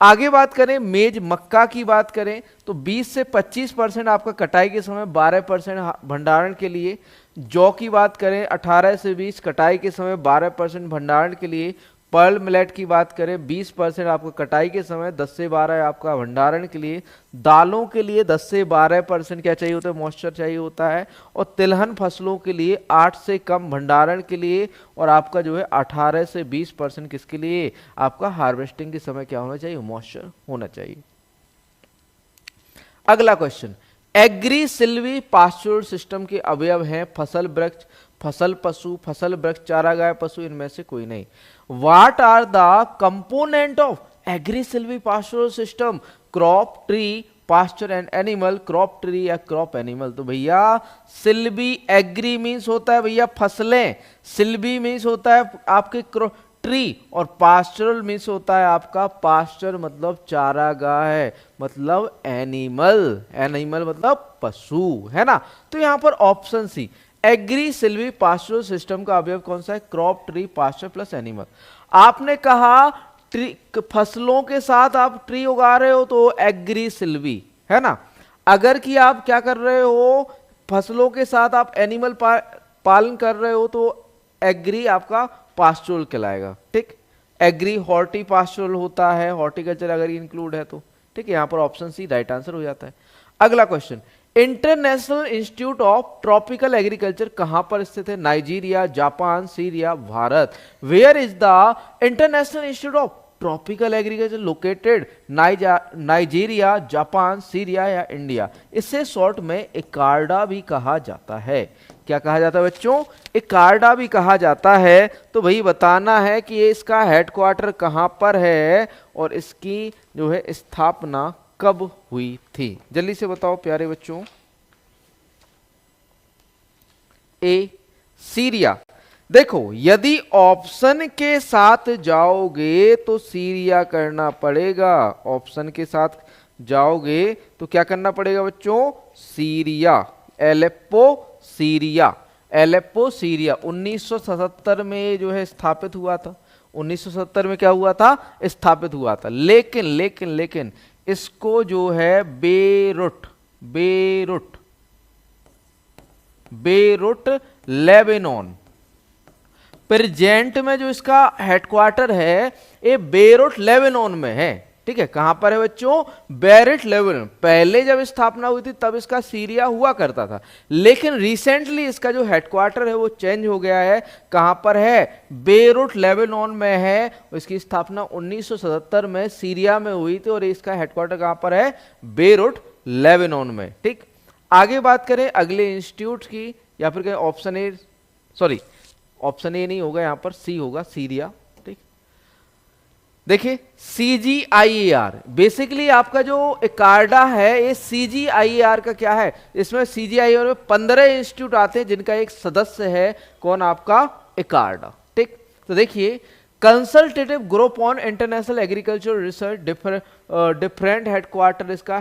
आगे बात करें मेज मक्का की बात करें तो 20 से 25% आपका कटाई के समय, 12% भंडारण के लिए। जौ की बात करें 18 से 20 कटाई के समय, 12% भंडारण के लिए। पर्ल मिलेट की बात करें 20% आपका कटाई के समय, 10 से 12 आपका भंडारण के लिए। दालों के लिए 10 से 12% क्या चाहिए होता है? मॉइस्चर चाहिए होता है। और तिलहन फसलों के लिए 8 से कम भंडारण के लिए और आपका जो है 18 से 20% किसके लिए? आपका हार्वेस्टिंग के समय क्या होना चाहिए? मॉइस्चर होना चाहिए। अगला question, agri silvi pasture system के अवयव हैं फसल वृक्ष, फसल पशु, फसल वृक्ष, चारागाह पशु, इनमें से कोई नहीं। What are the component of agri-silvi pastoral system? Crop, tree, pasture and animal, crop tree या क्रॉप एनिमल। तो भैया सिल्वी, एग्री मीन्स होता है भैया फसलें, सिल्वी मीन्स होता है आपके ट्री, और पास्चरल मीन्स होता है आपका पास्चर मतलब चारागाह है, मतलब एनिमल, एनिमल मतलब पशु, है ना। तो यहां पर option C agri silvi pastoral system का अवयव कौन सा है? Crop tree pasture plus animal. आपने कहा ट्री, फसलों के साथ आप ट्री उगा रहे हो तो एग्री सिल्वी है ना। अगर कि आप क्या कर रहे हो, फसलों के साथ आप एनिमल पालन कर रहे हो तो एग्री आपका पास्चुरल कहलाएगा। ठीक, एग्री हॉर्टी पास्चुरल होता है, हॉर्टिकल्चर अगर इंक्लूड है तो। ठीक है, यहां पर ऑप्शन सी राइट आंसर हो जाता है। अगला question, international institute of tropical agriculture कहां पर स्थित है? Nigeria, Japan, Syria, Bharat. Where is the international institute of tropical agriculture located? Nigeria, Japan, Syria या इंडिया। इसे शॉर्ट में इकार्डा भी कहा जाता है। क्या कहा जाता है बच्चों? इकार्डा भी कहा जाता है। तो वही बताना है कि ये इसका हेडक्वार्टर कहां पर है और इसकी जो है स्थापना कब हुई थी। जल्दी से बताओ प्यारे बच्चों। ए सीरिया। देखो यदि ऑप्शन के साथ जाओगे तो सीरिया करना पड़ेगा। ऑप्शन के साथ जाओगे तो क्या करना पड़ेगा बच्चों? Syria, Aleppo Syria. Aleppo Syria 1977 में जो है स्थापित हुआ था। 1970 में क्या हुआ था? स्थापित हुआ था। लेकिन लेकिन लेकिन इसको जो है बेरुट बेरुट बेरुट लेबनान प्रेजेंट में जो इसका हेडक्वार्टर है ये बेरुट लेबनान में है। ठीक है, कहां पर है बच्चों? बेरुट लेबनान। पहले जब स्थापना हुई थी तब इसका सीरिया हुआ करता था, लेकिन रिसेंटली इसका जो हेडक्वार्टर है वो चेंज हो गया है। कहां पर है? बेरुट लेबनान में है। इसकी स्थापना 1977 में सीरिया में हुई थी और इसका हेडक्वार्टर कहां पर है? बेरुट लेबनान में। ठीक, आगे बात करें अगले इंस्टीट्यूट की, या फिर कहें option A, sorry option A नहीं होगा, यहां पर सी होगा, सीरिया। ठीक, देखिए CGIAR बेसिकली आपका जो इकार्डा है ये CGIAR का क्या है? इसमें CGIAR में 15 इंस्टीट्यूट आते हैं जिनका एक सदस्य है कौन? आपका इकार्डा। ठीक, तो देखिए consultative group on international agriculture research different headquarter इसका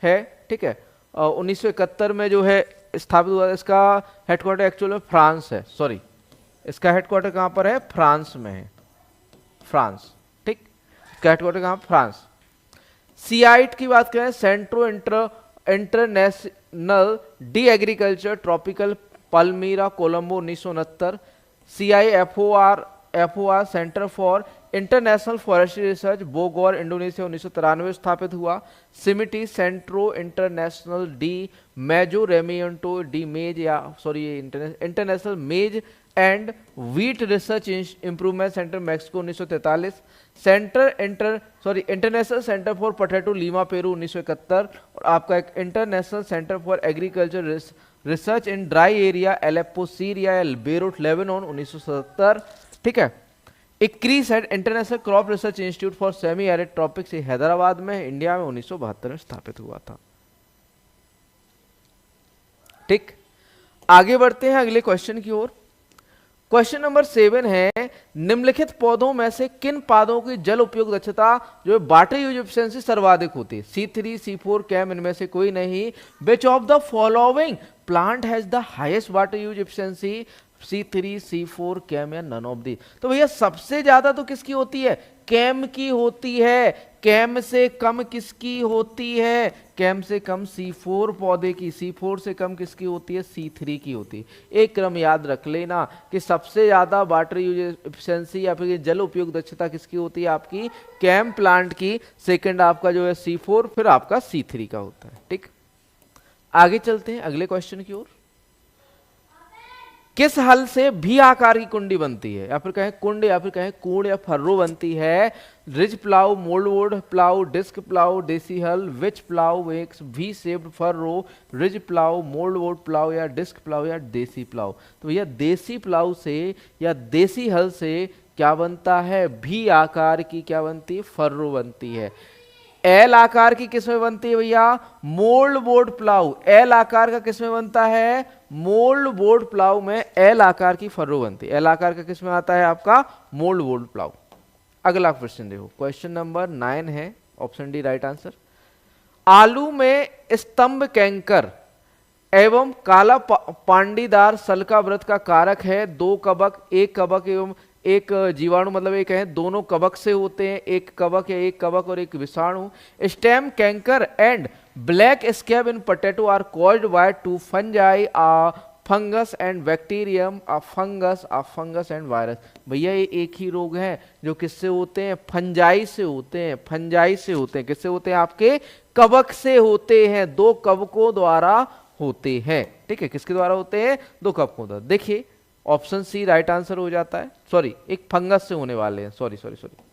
है। ठीक है, 1971 में जो है स्थापित हुआ। इसका हेडक्वार्टर एक्चुअल में फ्रांस है, सॉरी इसका हेडक्वार्टर कहां पर है? फ्रांस में है, फ्रांस। ठीक, इसका हेडक्वार्टर कहां? फ्रांस। सीआईट की बात करें, Centro Internacional de Agricultura Tropical Palmira Colombia 1969। CIFOR Center for International Forestry Research Bogor Indonesia 1993 स्थापित हुआ। CIMMYT Centro Internacional de Mejoramiento de Maiz या sorry International Maize and Wheat Research Improvement Center Mexico 1943। International Center for Potato Lima Peru 1971। और आपका एक International Center for Agriculture Research in Dry Area Aleppo Syria या Beirut Lebanon 1977। ठीक है, इक्रीस and international crop research institute for semi arid tropics Hyderabad में India में 1972 में स्थापित हुआ था। ठीक, आगे बढ़ते हैं अगले क्वेश्चन की ओर। क्वेश्चन नंबर 7 है, निम्नलिखित पौधों में से किन पौधों की जल उपयोग दक्षता जो वाटर यूज एफिशिएंसी सर्वाधिक होती है? C3, C4, कैम इनमें से कोई नहीं। Which of the following plant has the highest water use efficiency? C3, C4, CAM या नन ऑफ दी। तो भैया सबसे ज्यादा तो किसकी होती है? कैम की होती है। कैम से कम किसकी होती है? कैम से कम C4 पौधे की। C4 से कम किसकी होती है? C3 की होती है। एक क्रम याद रख लेना कि सबसे ज्यादा वाटर यूज एफिशिएंसी या फिर जल उपयोग दक्षता किसकी होती है? आपकी कैम प्लांट की। सेकंड आपका जो है C4, फिर आपका C3 का होता है। ठीक, आगे चलते हैं अगले क्वेश्चन की ओर। किस हल से भी आकार की कुंडी बनती है? या फिर कहें कुंड, या फिर कहें कूड़ या फर्रो बनती है? Ridge plough, mouldboard plough, disc plough, देसी हल। Which plough makes V shaped furrow? Ridge plough, mouldboard plough या डिस्क प्लाउ या देसी प्लाउ। तो भैया देसी प्लाउ से या देसी हल से क्या बनता है? भी आकार की क्या बनती है? फर्रो बनती है। एल आकार की किसमें बनती है भैया? Mould board plough. एल आकार का किसमें बनता है? मोल्ड बोर्ड प्लाऊ में एल आकार की फर्रो बनती है। एल आकार का किसमें आता है? आपका मोल्ड बोर्ड प्लाऊ। अगला क्वेश्चन देखो, क्वेश्चन नंबर 9 है, ऑप्शन डी राइट आंसर। आलू में स्तंभ कैंकर एवं काला पांडीदार सल्का व्रत का कारक है। दो कवक, एक कवक एवं एक जीवाणु, मतलब ये कहें दोनों कवक से होते हैं, एक कवक या एक कवक और एक विषाणु। Stem canker and black scab in potato are called by two fungi, fungus and bacterium, fungus and virus. भैया ये एक ही रोग है जो किससे होते हैं, फंजाई से होते हैं, फंजाई से होते हैं। किससे होते हैं, आपके कवक से होते हैं, दो कवकों द्वारा होते हैं। ठीक है, किसके द्वारा होते हैं, दो कवकों द्वारा। देखिए ऑप्शन सी राइट आंसर हो जाता है, सॉरी एक फंगस से होने वाले हैं, sorry sorry sorry.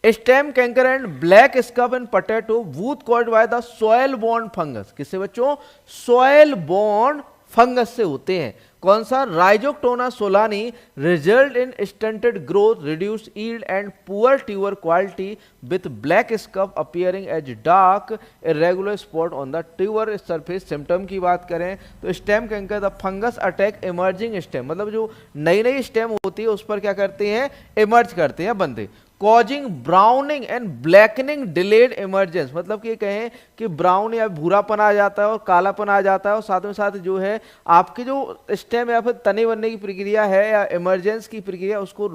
Stem canker and black scurf in potato both called by the soil borne fungus. किससे बच्चों, सॉयल बॉर्न फंगस से होते हैं। कौन सा, Rhizoctonia solani result in stunted growth, reduce yield and poor tuber quality with black scurf appearing as dark irregular spot on the tuber surface. Symptom की बात करें तो stem canker the fungus attack emerging stem, मतलब जो नई नई stem होती है उस पर क्या करते हैं, इमर्ज करते हैं बनते, causing browning and blackening delayed emergence, मतलब कि कहें कि ब्राउन या भूरापन आ जाता है और कालापन आ जाता है, और साथ में साथ जो है आपके जो स्टेम या फिर तने बनने की प्रक्रिया है या इमरजेंस की प्रक्रिया उसको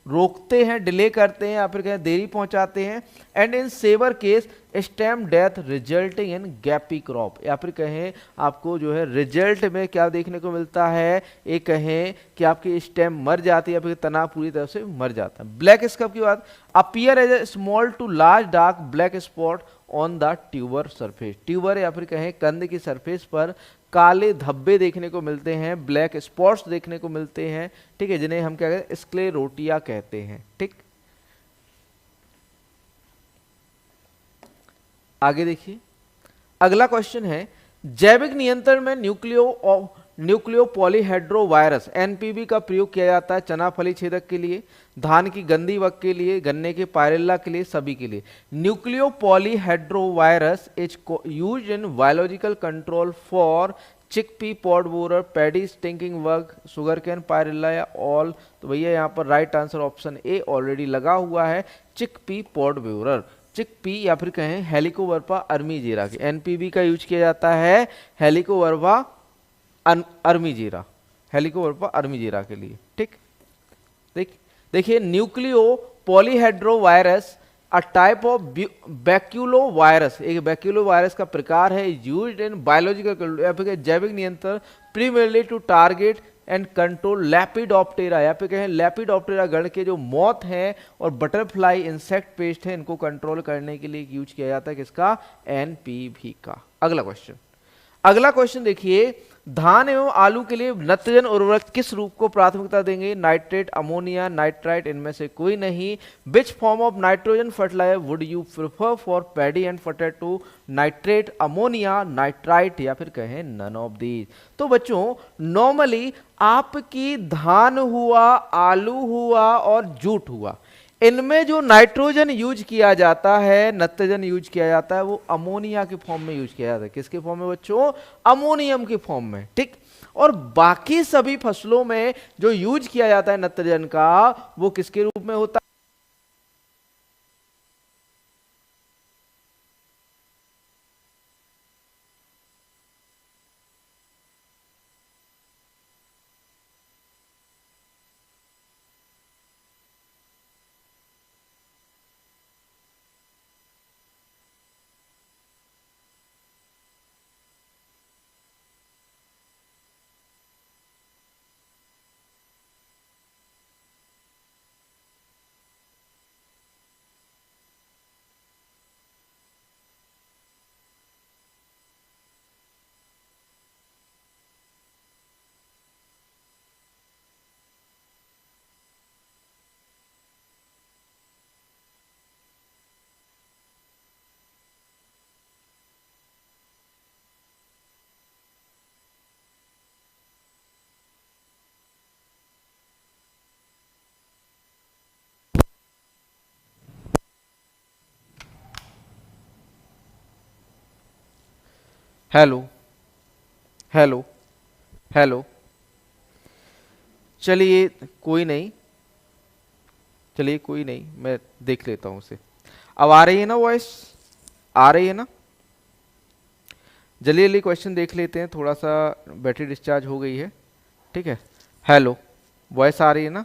रोकते हैं, डिले करते हैं या फिर कहें देरी पहुंचाते हैं। And in severe case stem death resulting in gappy crop, या फिर कहें आपको जो है रिजल्ट में क्या देखने को मिलता है, ये कहें कि आपकी स्टेम मर जाती है या फिर तना पूरी तरह से मर जाता है। ब्लैक स्कब की बात, appear as a small to large dark black spot on the tuber surface, tuber या फिर कहें कंद की सरफेस पर काले धब्बे देखने को मिलते हैं, ब्लैक स्पॉट्स देखने को मिलते हैं। ठीक है, जिन्हें हम क्या कहते हैं, स्क्लेरोटिया कहते हैं। ठीक, आगे देखिए अगला क्वेश्चन है, जैविक नियंत्रण में न्यूक्लियो पॉलीहेड्रोवायरस एनपीवी का प्रयोग किया जाता है चना फली छेदक के लिए, धान की गंदी बग के लिए, गन्ने के पायरेला के लिए, सभी के लिए। Nucleopolyhedrovirus is used in biological control for chickpea, pod borer, paddy stinking bug, sugarcane, pyrilla या ऑल। तो भैया यहाँ पर right answer option A already लगा हुआ है, चिकपी पॉड बोरर। चिकपी या फिर कहें हेलिकोवर्पा अर्मीजेरा के, एनपीवी का यूज किया जाता है हेलिकोवर्पा अर्मीजेरा, हेलिकोवर्पा अर्मीजेरा के लिए। ठीक, देखिए nucleopolyhedrovirus a type of baculovirus, एक बैक्यूलो वायरस का प्रकार है, यूज्ड इन बायोलॉजिकल या फिर जैविक नियंत्रण प्रीमेरली टू टारगेट एंड कंट्रोल लैपिडोप्टेरा, या फिर कहें लैपिडोप्टेरा गण के जो मॉथ हैं और बटरफ्लाई इंसेक्ट पेस्ट है इनको कंट्रोल करने के लिए यूज किया जाता है किसका, एनपीवी का। अगला क्वेश्चन देखिए, धान एवं आलू के लिए नत्रजन उर्वरक किस रूप को प्राथमिकता देंगे, नाइट्रेट, अमोनिया, नाइट्राइट, इनमें से कोई नहीं। Which form of nitrogen fertiliser would you prefer for paddy and potato, nitrate, ammonia, nitrite या फिर कहें नन ऑफ दीज। तो बच्चों नॉर्मली आपकी धान हुआ, आलू हुआ और जूट हुआ, इनमें जो नाइट्रोजन यूज किया जाता है, नत्रजन यूज किया जाता है, वो अमोनिया के फॉर्म में यूज किया जाता है। किसके फॉर्म में बच्चों, अमोनियम के फॉर्म में। ठीक, और बाकी सभी फसलों में जो यूज किया जाता है नत्रजन का, वो किसके रूप में होता है, हेलो हेलो हेलो, चलिए कोई नहीं, चलिए कोई नहीं, मैं देख लेता हूं उसे। अब आ रही है ना वॉइस, आ रही है ना। जल्दी जल्दी क्वेश्चन देख लेते हैं, थोड़ा सा बैटरी डिस्चार्ज हो गई है। ठीक है, हेलो, वॉइस आ रही है ना?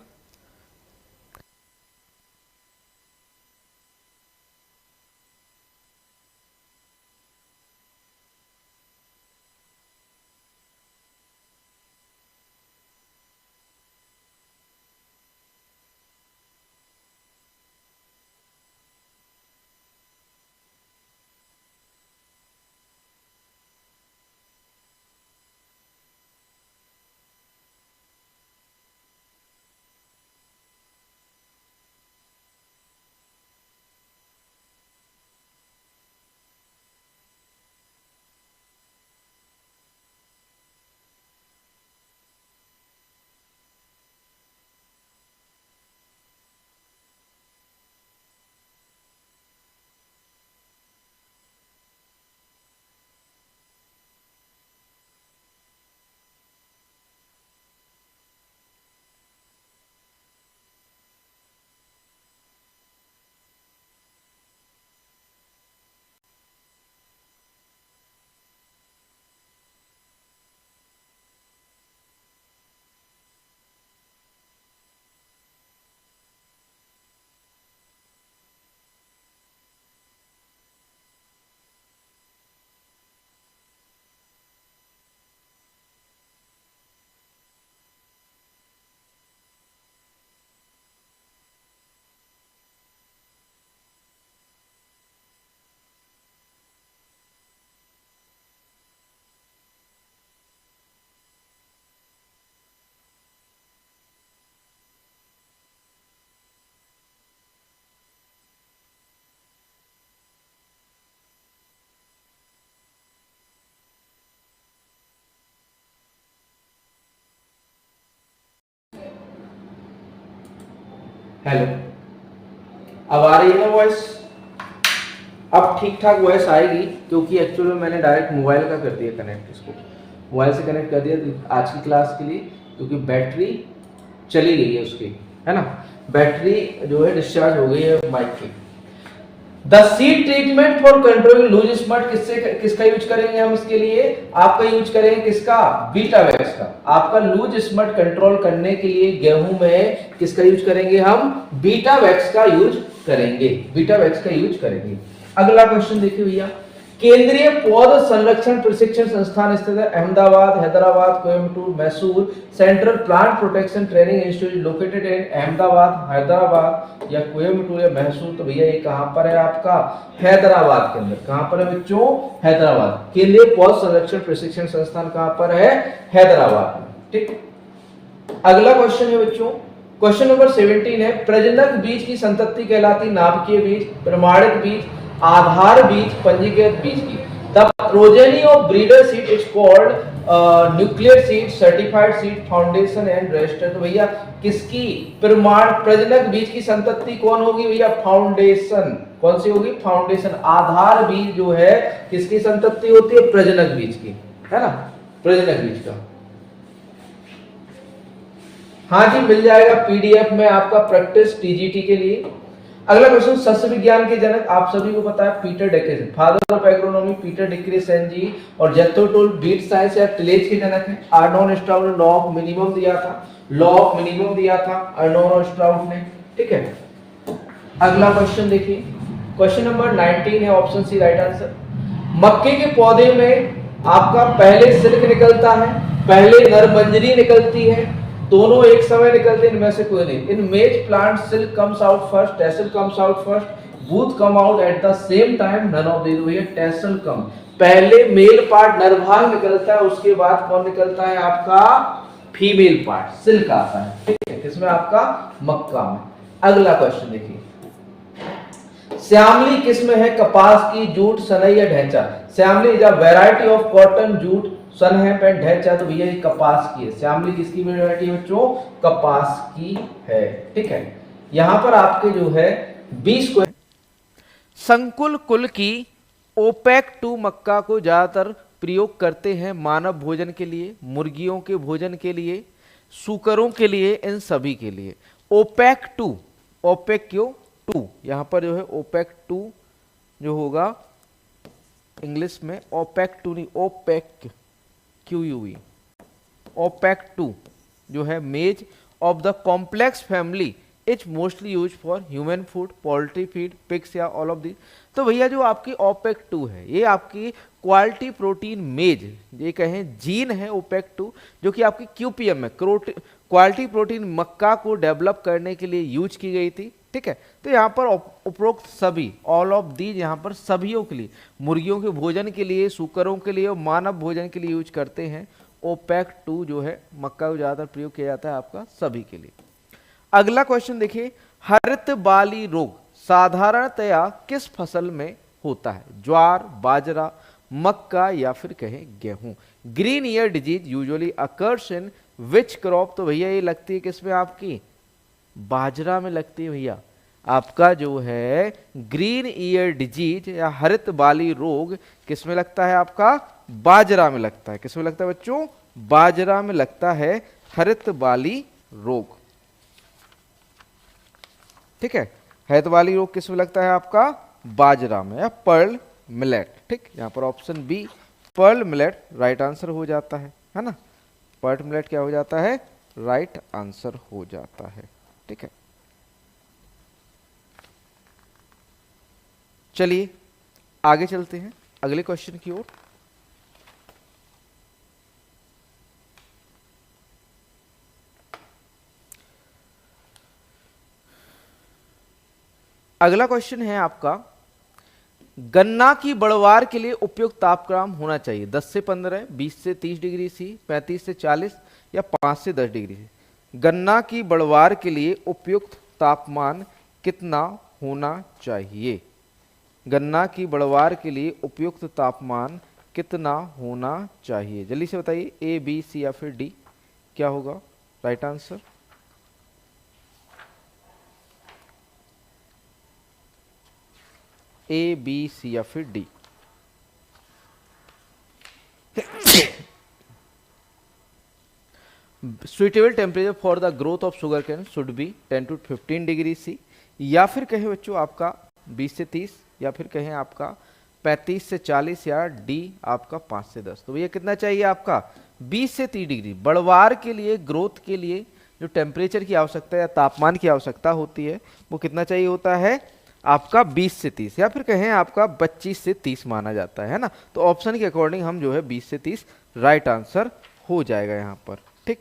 हेलो, अब आ रही है ना वॉइस? अब ठीक ठाक वॉइस आएगी, क्योंकि एक्चुअली में मैंने डायरेक्ट मोबाइल का कर दिया कनेक्ट, इसको मोबाइल से कनेक्ट कर दिया आज की क्लास के लिए, क्योंकि बैटरी चली गई है उसकी, है ना, बैटरी जो है डिस्चार्ज हो गई है माइक की। The seed treatment for controlling loose smut किसका यूज करेंगे हम इसके लिए? आपका यूज करेंगे किसका? बीटा वैक्स का। आपका लूज स्मट कंट्रोल करने के लिए गेहूं में किसका यूज करेंगे हम? बीटा वैक्स का यूज करेंगे, बीटा वैक्स का यूज करेंगे। अगला क्वेश्चन देखिए भैया, केंद्रीय पौध संरक्षण प्रशिक्षण संस्थान स्थित है Ahmedabad, Hyderabad, Coimbatore, Mysore. Central plant protection training institute located in Ahmedabad, Hyderabad या कोयम्बटूर या मैसूर। तो भैया ये कहां पर है आपका? हैदराबाद के अंदर। कहां पर है बच्चों? हैदराबाद। केंद्रीय पौध संरक्षण प्रशिक्षण संस्थान कहां पर है? हैदराबाद में। ठीक, अगला क्वेश्चन है बच्चों, क्वेश्चन नंबर 17 है, प्रजनक बीज की संतति कहलाती नाभिकीय बीज, प्रमाणित बीज, आधार बीज, पंजीकृत बीज की। The progeny of breeder seed is called nuclear seed, certified seed, foundation and registered. तो भैया किसकी प्रमाण प्रजनक बीज की संतति कौन होगी भैया? फाउंडेशन। कौन सी होगी? फाउंडेशन। आधार बीज जो है किसकी संतति होती है? प्रजनक बीज की, है ना, प्रजनक बीज का। हाँ जी, मिल जाएगा पीडीएफ में आपका प्रैक्टिस टीजीटी के लिए। अगला क्वेश्चन, सस्य विज्ञान के जनक आप सभी को पता है Peter Decrescenzi, father of agronomy Peter Decrescenzi ji. और जेथोटुल बीट साइंस या टिलेज के जनक हैं। आर्नोन स्ट्राउड ने लॉ ऑफ मिनिमम दिया था, लॉ ऑफ मिनिमम दिया था आर्नोन स्ट्राउड ने। ठीक है, अगला क्वेश्चन देखिए, क्वेश्चन नंबर 19 है, ऑप्शन सी राइट आंसर। मक्के के पौधे में आपका पहले सिल्क निकलता है, पहले नरमंजरी निकलती है, दोनों एक समय निकलते हैं, इनमें से कोई नहीं। In maize plant silk comes out first, tassel comes out first, both come out at the same time, none of these. ये टेसल कम, पहले मेल पार्ट नरभाग निकलता है, उसके बाद कौन निकलता है आपका? फीमेल पार्ट, सिल्क आता है। ठीक है, किसमें? आपका मक्का में। अगला क्वेश्चन देखिए, श्यामली किसमें है? कपास की, जूट, सनई या ढैंचा। Shyamali is a variety of cotton, jute, sunn है, पेंट, ढैंचा। तो भैया ये कपास की है। श्यामली किसकी वैरायटी है बच्चों? कपास की है। ठीक है, यहां पर आपके जो है 20 को संकुल कुल की ओपेक 2 मक्का को ज्यादातर प्रयोग करते हैं मानव भोजन के लिए, मुर्गियों के भोजन के लिए, सूकरों के लिए, इन सभी के लिए। ओपेक 2, ओपेक क्यों 2, यहां पर जो है ओपेक 2 जो होगा इंग्लिश में ओपेक टू नहीं, ओपेक, QUE, ओपेक टू जो है मेज of the complex family is mostly use for human food, poultry feed, pigs या ऑल ऑफ दी। तो भैया जो आपकी ओपेक टू है ये आपकी क्वालिटी प्रोटीन मेज, ये कहें जीन है ओपेक टू, जो कि आपकी QPM में क्वालिटी प्रोटीन मक्का को डेवलप करने के लिए यूज की गई थी। ठीक है, तो यहाँ पर उपरोक्त सभी, ऑल ऑफ दीज, यहाँ पर सभियों के लिए, मुर्गियों के भोजन के लिए, सूकरों के लिए और मानव भोजन के लिए यूज करते हैं। ओपेक टू जो है मक्का को ज्यादातर प्रयोग किया जाता है आपका सभी के लिए। अगला क्वेश्चन देखिए, हरित बाली रोग साधारणतया किस फसल में होता है? ज्वार, बाजरा, मक्का या फिर कहें गेहूं। Green ear disease usually occurs in which crop? तो भैया ये लगती है किसमें आपकी? बाजरा में लगती है भैया। आपका जो है ग्रीन ईयर डिजीज या हरित बाली रोग किसमें लगता है? आपका बाजरा में लगता है। किसमें लगता है बच्चों? बाजरा में लगता है हरित बाली रोग। ठीक है, हरित बाली रोग किसमें लगता है? आपका बाजरा में या पर्ल मिलेट। ठीक, यहां पर option B pearl millet right answer हो जाता है ना। पर्ल मिलेट क्या हो जाता है? राइट आंसर हो जाता है। ठीक है, चलिए आगे चलते हैं अगले क्वेश्चन की ओर। अगला क्वेश्चन है आपका, गन्ना की बढ़वार के लिए उपयुक्त तापक्रम होना चाहिए 10 से 15, 20 से 30 डिग्री सी, 35 से 40 या 5 से 10 डिग्री सी। गन्ना की बढ़वार के लिए उपयुक्त तापमान कितना होना चाहिए? गन्ना की बढ़वार के लिए उपयुक्त तापमान कितना होना चाहिए? जल्दी से बताइए, A, B, C या फिर D क्या होगा right answer? A, B, C या फिर D? Suitable temperature for the growth of sugarcane should be 10 to 15 degree C, या फिर कहें बच्चों आपका 20 से 30, या फिर कहें आपका 35 से 40, या डी आपका 5 से 10। तो भैया कितना चाहिए आपका? 20 से 30 डिग्री। बढ़वार के लिए, ग्रोथ के लिए जो टेम्परेचर की आवश्यकता या तापमान की आवश्यकता होती है वो कितना चाहिए होता है? आपका 20 से 30, या फिर कहें आपका 25 से 30 माना जाता है ना। तो ऑप्शन के अकॉर्डिंग हम जो है 20 से 30 राइट आंसर हो जाएगा यहाँ पर। ठीक,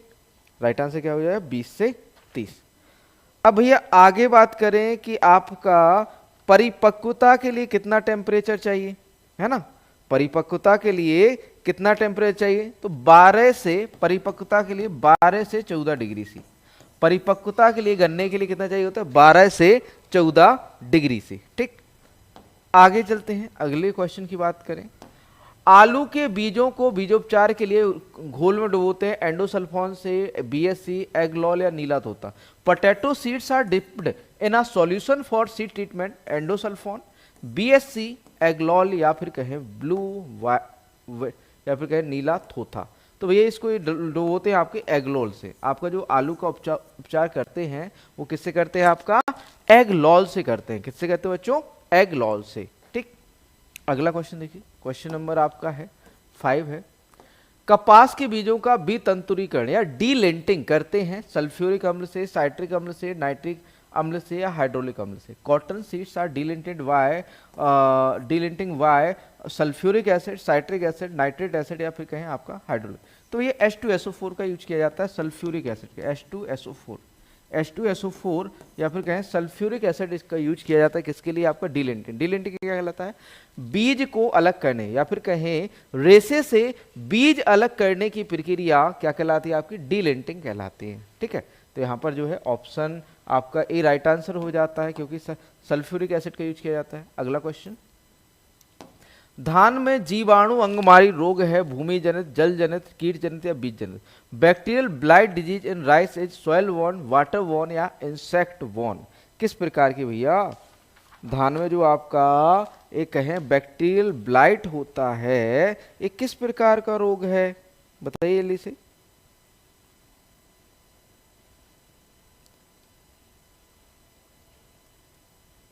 राइट आंसर क्या हो जाएगा? 20 से 30। अब भैया आगे बात करें कि आपका परिपक्वता के लिए कितना टेम्परेचर चाहिए, है ना। परिपक्वता के लिए कितना टेम्परेचर चाहिए? तो 12 से, परिपक्वता के लिए 12 से 14 डिग्री सी। परिपक्वता के लिए गन्ने के लिए कितना चाहिए होता है? 12 से 14 डिग्री सी। ठीक, आगे चलते हैं अगले क्वेश्चन की बात करें। आलू के बीजों को बीजोपचार के लिए घोल में डुबोते हैं एंडोसल्फान से, BSC, एगलॉल या नीला तोता। Potato seeds are dipped in a solution for seed treatment, endosulfan, BSC, Aglol या फिर कहें या फिर कहें नीला थोथा। तो भैया इसको डुबोते हैं आपके एगलॉल से। आपका जो आलू का उपचार करते हैं वो किससे करते हैं? आपका एगलॉल से करते हैं। किससे करते हैं बच्चों? एगलॉल से। ठीक, अगला क्वेश्चन देखिए, क्वेश्चन नंबर आपका है 5 है। कपास के बीजों का वितंतुरीकरण या डीलिंटिंग करते हैं सल्फ्यूरिक अम्ल से, साइट्रिक अम्ल से, नाइट्रिक अम्ल से या हाइड्रोलिक अम्ल से। Cotton seeds are delinting by sulphuric acid, citric acid, nitric acid या फिर कहें आपका हाइड्रोलिक। तो ये H2SO4 का यूज किया जाता है सल्फ्यूरिक एसिड का, H2SO4 या फिर कहें सल्फ्यूरिक एसिड इसका यूज किया जाता है किसके लिए? आपका डीलिंटिंग। डीलिंटिंग क्या कहलाता है? बीज को अलग करने या फिर कहें रेशे से बीज अलग करने की प्रक्रिया क्या कहलाती है? आपकी डीलिंटिंग कहलाती है। ठीक है, तो यहाँ पर जो है ऑप्शन आपका ए राइट आंसर हो जाता है क्योंकि सल्फ्यूरिक एसिड का यूज किया जाता है। अगला क्वेश्चन, धान में जीवाणु अंगमारी रोग है भूमि जनित, जल जनित, कीट जनित या बीज जनित। Bacterial blight disease in rice is soil borne, water borne या इंसेक्ट वॉर्न। किस प्रकार की भैया? धान में जो आपका एक कहें बैक्टीरियल ब्लाइट होता है, एक किस प्रकार का रोग है बताइए जल्दी से।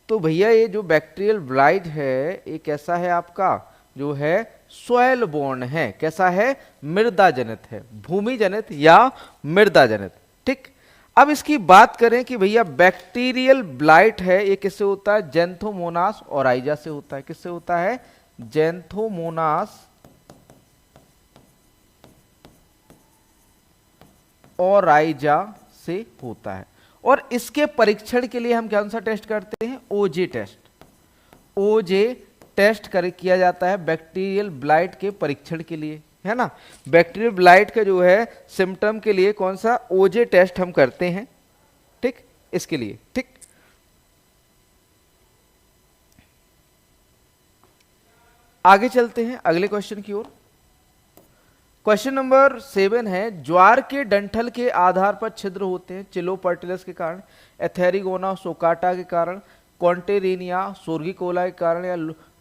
तो भैया ये जो बैक्टीरियल ब्लाइट है ये कैसा है? आपका जो है सॉयल बोर्न है। कैसा है? मृदा जनित है, भूमि जनित या मृदा जनित। ठीक, अब इसकी बात करें कि भैया बैक्टीरियल ब्लाइट है, ये किससे होता है? जैंथोमोनास ओराइजा से होता है। किससे होता है? जैंथोमोनास ओराइजा से होता है। और इसके परीक्षण के लिए हम कौन सा टेस्ट करते हैं? ओजे टेस्ट। ओजे टेस्ट किया जाता है बैक्टीरियल ब्लाइट के परीक्षण के लिए, है ना। बैक्टीरियल ब्लाइट का जो है सिम्टम के लिए कौन सा? ओजे टेस्ट हम करते हैं। ठीक, इसके लिए। ठीक, आगे चलते हैं अगले क्वेश्चन की ओर। क्वेश्चन नंबर 7 है, ज्वार के डंठल के आधार पर छिद्र होते हैं चिलोपर्टिलस के कारण, एथेरिगोना सोकाटा के कारण, कॉन्टेरिनिया सोर्गिकोला के कारण या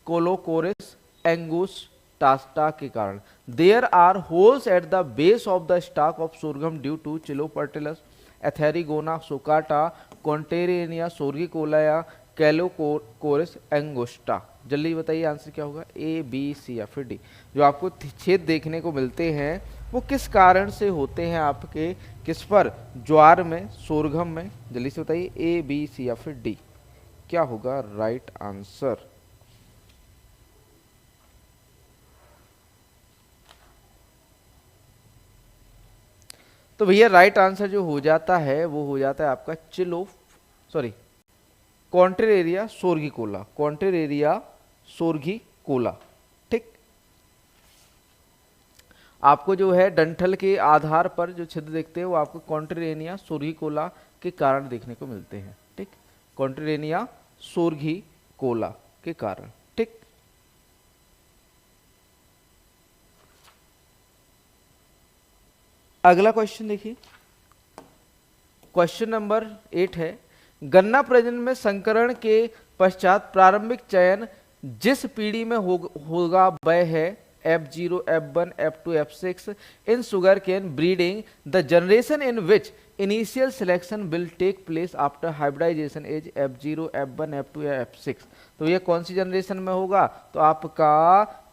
कोलोकोरिस एंगुस्टाटा के कारण। There are holes at the base of the stalk of sorghum due to Chilo partellus, Atherigona soccata, Contarinia sorghicola या कैलोकोरिस एंगुस्टा। जल्दी बताइए आंसर क्या होगा? ए, बी, सी या फिर डी। जो आपको छेद देखने को मिलते हैं वो किस कारण से होते हैं आपके किस पर? ज्वार में, सोरगम में। जल्दी से बताइए ए, बी, सी या फिर डी, क्या होगा राइट आंसर? तो भैया राइट आंसर जो हो जाता है वो हो जाता है आपका कॉन्ट्रेरिया सोर्गिकोला। कॉन्ट्रेरिया सोर्गिकोला। ठीक, आपको जो है डंठल के आधार पर जो छिद्र देखते हैं वो आपको कॉन्ट्रेरिया सोर्गिकोला के कारण देखने को मिलते हैं। ठीक, कॉन्ट्रेरिया सोर्गिकोला के कारण। ठीक, अगला क्वेश्चन देखिए, क्वेश्चन नंबर 8 है, गन्ना प्रजनन में संकरण के पश्चात प्रारंभिक चयन जिस पीढ़ी में होगा वह है F0, F1, F2, F6 in sugarcane breeding. The generation in which initial selection will take place after hybridization is F0, F1, F2 या F6। तो ये कौन सी जनरेशन में होगा? तो आपका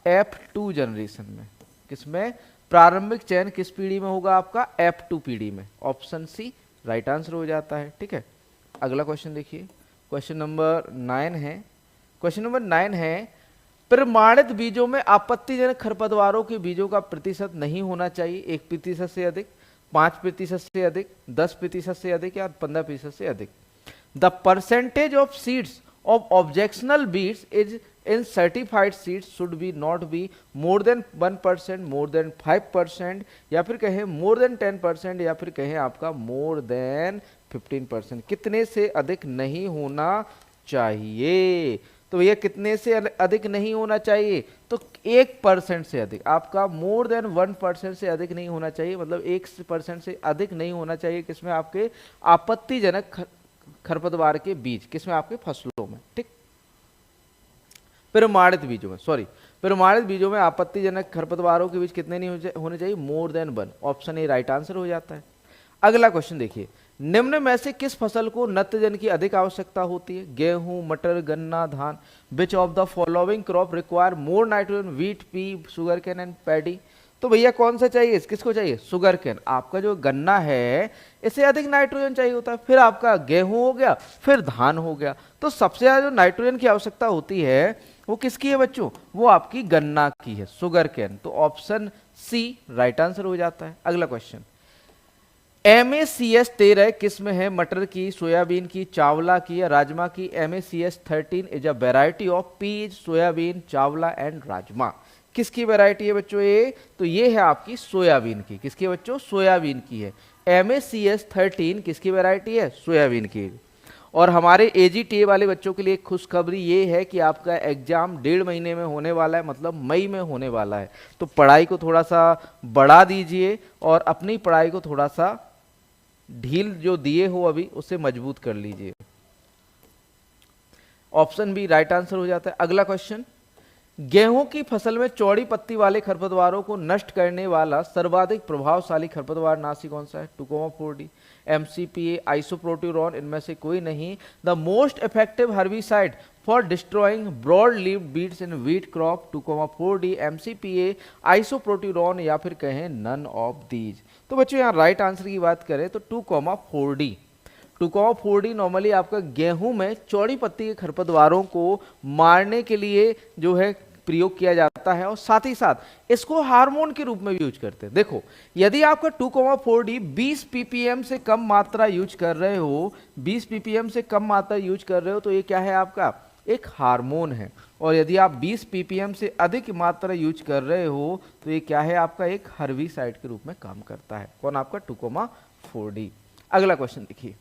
F2 जनरेशन में। किसमें? प्रारंभिक चयन किस पीढ़ी में होगा? आपका F2 पीढ़ी में। ऑप्शन सी राइट आंसर हो जाता है। ठीक है, अगला क्वेश्चन देखिए, क्वेश्चन नंबर 9 है। क्वेश्चन नंबर 9 है, प्रमाणित बीजों में आपत्तिजनक खरपतवारों के बीजों का प्रतिशत नहीं होना चाहिए 1% से अधिक, 5% से अधिक, 10% से अधिक या 15% से अधिक। The percentage of seeds of objectional beads is in certified seeds should be not be more than 1%, more than 5%, या फिर कहें मोर देन 10%, या फिर कहें आपका मोर देन 15%। कितने से अधिक नहीं होना चाहिए? तो भैया कितने से अधिक नहीं होना चाहिए? तो 1% से अधिक। आपका मोर देन 1% से अधिक नहीं होना चाहिए, मतलब 1% से अधिक नहीं होना चाहिए। किसमें? आपके आपत्तिजनक खरपतवार के बीज, किसमें? आपके फसलों में। ठीक, प्रमाणित बीजों में, प्रमाणित बीजों में आपत्तिजनक खरपतवारों के बीज कितने नहीं होने चाहिए? More than 1। Option A right answer हो जाता है। अगला क्वेश्चन देखिए, निम्न में से किस फसल को नत्रजन की अधिक आवश्यकता होती है? गेहूं, मटर, गन्ना, धान। Which of the following crop require more nitrogen? Wheat, P, sugar cane and paddy. तो भैया कौन सा चाहिए? किसको चाहिए? Sugar cane. आपका जो गन्ना है इसे अधिक नाइट्रोजन चाहिए होता है, फिर आपका गेहूं हो गया, फिर धान हो गया। तो सबसे ज्यादा जो नाइट्रोजन की आवश्यकता होती है वो किसकी है बच्चों? वो आपकी गन्ना की है, शुगर कैन। तो ऑप्शन सी राइट आंसर हो जाता है। अगला क्वेश्चन, MACS 13 किस में है? मटर की, सोयाबीन की, चावला की या राजमा की? MACS 13 is a variety of peas, soybean, chawla and rajma. किसकी वेराइटी है बच्चों ये? तो ये है आपकी सोयाबीन की। किसकी है बच्चों? सोयाबीन की है। MACS 13 किसकी वेराइटी है? सोयाबीन की। और हमारे AGTA वाले बच्चों के लिए खुशखबरी ये है कि आपका एग्जाम 1.5 महीने में होने वाला है, मतलब मई में होने वाला है। तो पढ़ाई को थोड़ा सा बढ़ा दीजिए और अपनी पढ़ाई को थोड़ा सा ढील जो दिए हो अभी उसे मजबूत कर लीजिए। ऑप्शन बी राइट आंसर हो जाता है। अगला क्वेश्चन, गेहूं की फसल में चौड़ी पत्ती वाले खरपतवारों को नष्ट करने वाला सर्वाधिक प्रभावशाली खरपतवार नाशी कौन सा है? टुकोमा 4D, MCPA, आइसोप्रोट्यूरॉन, इनमें से कोई नहीं। The most effective herbicide for destroying broad leaved weeds in wheat crop 2,4D, MCPA, isoproturon, या फिर कहें नन ऑफ दीज। तो बच्चों यहाँ राइट आंसर की बात करें तो 2,4D। 2,4D नॉर्मली आपका गेहूं में चौड़ी पत्ती के खरपतवारों को मारने के लिए जो है प्रयोग किया जाता है, और साथ ही साथ इसको हार्मोन के रूप में भी यूज करते हैं। देखो, यदि आपका 2,4D 20 ppm से कम मात्रा यूज कर रहे हो, 20 ppm से कम मात्रा यूज कर रहे हो, तो ये क्या है आपका एक हार्मोन है। और यदि आप 20 ppm से अधिक मात्रा यूज कर रहे हो तो ये क्या है आपका एक हर्बिसाइड के रूप में काम करता है। कौन आपका 2,4D। अगला क्वेश्चन देखिए,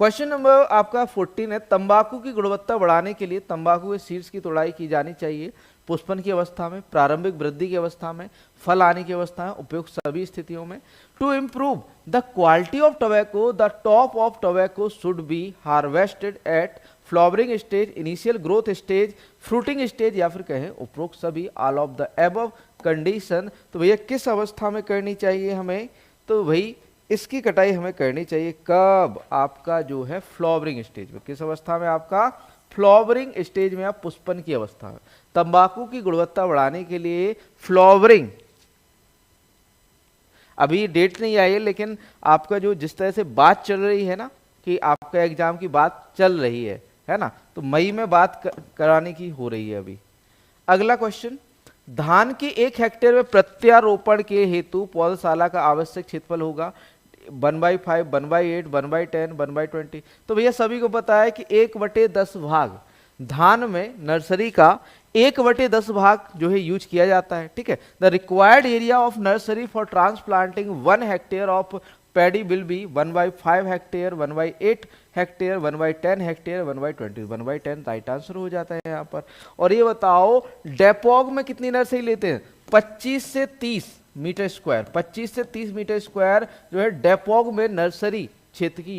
क्वेश्चन नंबर आपका 14 है, तंबाकू की गुणवत्ता बढ़ाने के लिए तंबाकू के सीड्स की तोड़ाई की जानी चाहिए पुष्पन की अवस्था में, प्रारंभिक वृद्धि की अवस्था में, फल आने की अवस्था में, उपयुक्त सभी स्थितियों में। To improve the quality of tobacco the top of tobacco should be harvested at flowering stage, initial growth stage, fruiting stage, या फिर कहें उपरोक्त सभी, all of the above condition. तो भैया किस अवस्था में करनी चाहिए हमें, तो भाई इसकी कटाई हमें करनी चाहिए कब, आपका जो है फ्लावरिंग स्टेज में। किस अवस्था में आपका फ्लावरिंग स्टेज में, आप पुष्पन की अवस्था में। तंबाकू की गुणवत्ता बढ़ाने के लिए फ्लावरिंग, अभी डेट नहीं आई है, लेकिन आपका जो जिस तरह से बात चल रही है ना कि आपका एग्जाम की बात चल रही है ना, तो मई में बात कराने की हो रही है अभी। अगला क्वेश्चन, धान के 1 हेक्टेयर में प्रत्यारोपण के हेतु पौधशाला का आवश्यक क्षेत्रफल होगा 1/5, 1/8, 1/10, 1/20। तो भैया सभी को पता है कि 1/10 भाग धान में नर्सरी का 1/10 भाग जो है यूज किया जाता है, ठीक है। The required area of nursery for transplanting 1 hectare of paddy will be 1/5 hectare, 1/8 hectare, 1/10 hectare, 1/20, 1/10 right answer हो जाता है यहाँ पर। और ये बताओ डेपोग में कितनी नर्सरी लेते हैं, 25 से 30 मीटर स्क्वायर, 25 से 30 मीटर स्क्वायर जो है डेपोग में नर्सरी क्षेत्र की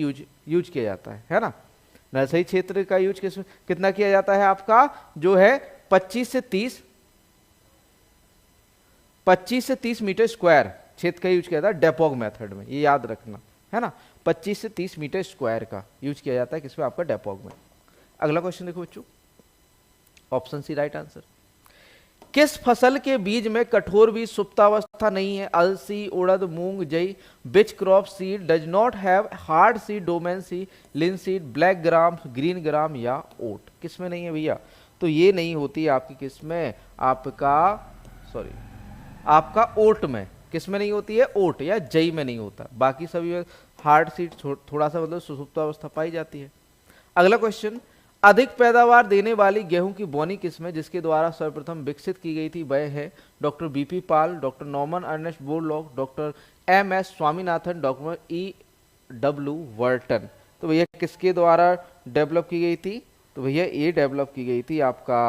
यूज किया जाता है ना। नर्सरी क्षेत्र का यूज कितना किया जाता है आपका जो है 25 से 30 मीटर स्क्वायर क्षेत्र का यूज किया जाता है डेपोग मेथड में, ये याद रखना है ना। 25 से 30 मीटर स्क्वायर का यूज किया जाता है किसमें, आपका डेपोग में। अगला क्वेश्चन देखो बच्चों, ऑप्शन सी राइट आंसर। किस फसल के बीज में कठोर बीज सुप्तावस्था नहीं है, अलसी, उड़द, मूंग, जई। Which crop seed does not have hard seed, dormancy, linseed, black gram, green gram, या ओट। किसमें नहीं है भैया, तो ये नहीं होती आपकी किसमें, आपका ओट में। किसमें नहीं होती है, ओट या जई में नहीं होता, बाकी सभी हार्ड सीड थोड़ा सा मतलब सुसुप्तावस्था पाई जाती है। अगला क्वेश्चन, अधिक पैदावार देने वाली गेहूं की बोनी किस्म जिसके द्वारा सर्वप्रथम विकसित की गई थी वह है doctor BP Pal, doctor Norman Ernest Borlaug, doctor MS Swaminathan, doctor EW Warton. तो भैया किसके द्वारा डेवलप की गई थी, तो भैया ये डेवलप की गई थी आपका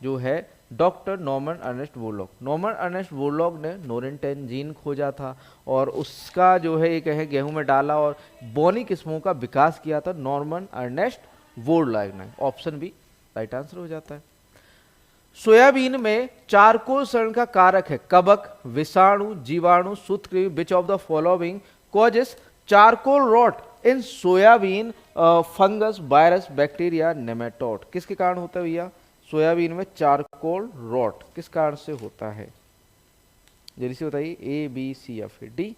जो है doctor Norman Ernest Borlaug. Norman Ernest Borlaug ने नोरेंटेन जीन खोजा था और उसका जो है एक है गेहूं में डाला और बोनी किस्मों का विकास किया था नॉर्मन अर्नेस्ट बोरलॉग ने। ऑप्शन बी राइट आंसर हो जाता है। सोयाबीन में चारकोल सड़न का कारक है कवक, विषाणु, जीवाणु, सूत्रकृमि। Which of the following causes charcoal rot in soybean, fungus, virus, bacteria, nematode. किसके कारण होता है भैया सोयाबीन में चारकोल रॉट, किस कारण से होता है, जल्दी से बताइए, ABC या फिर D।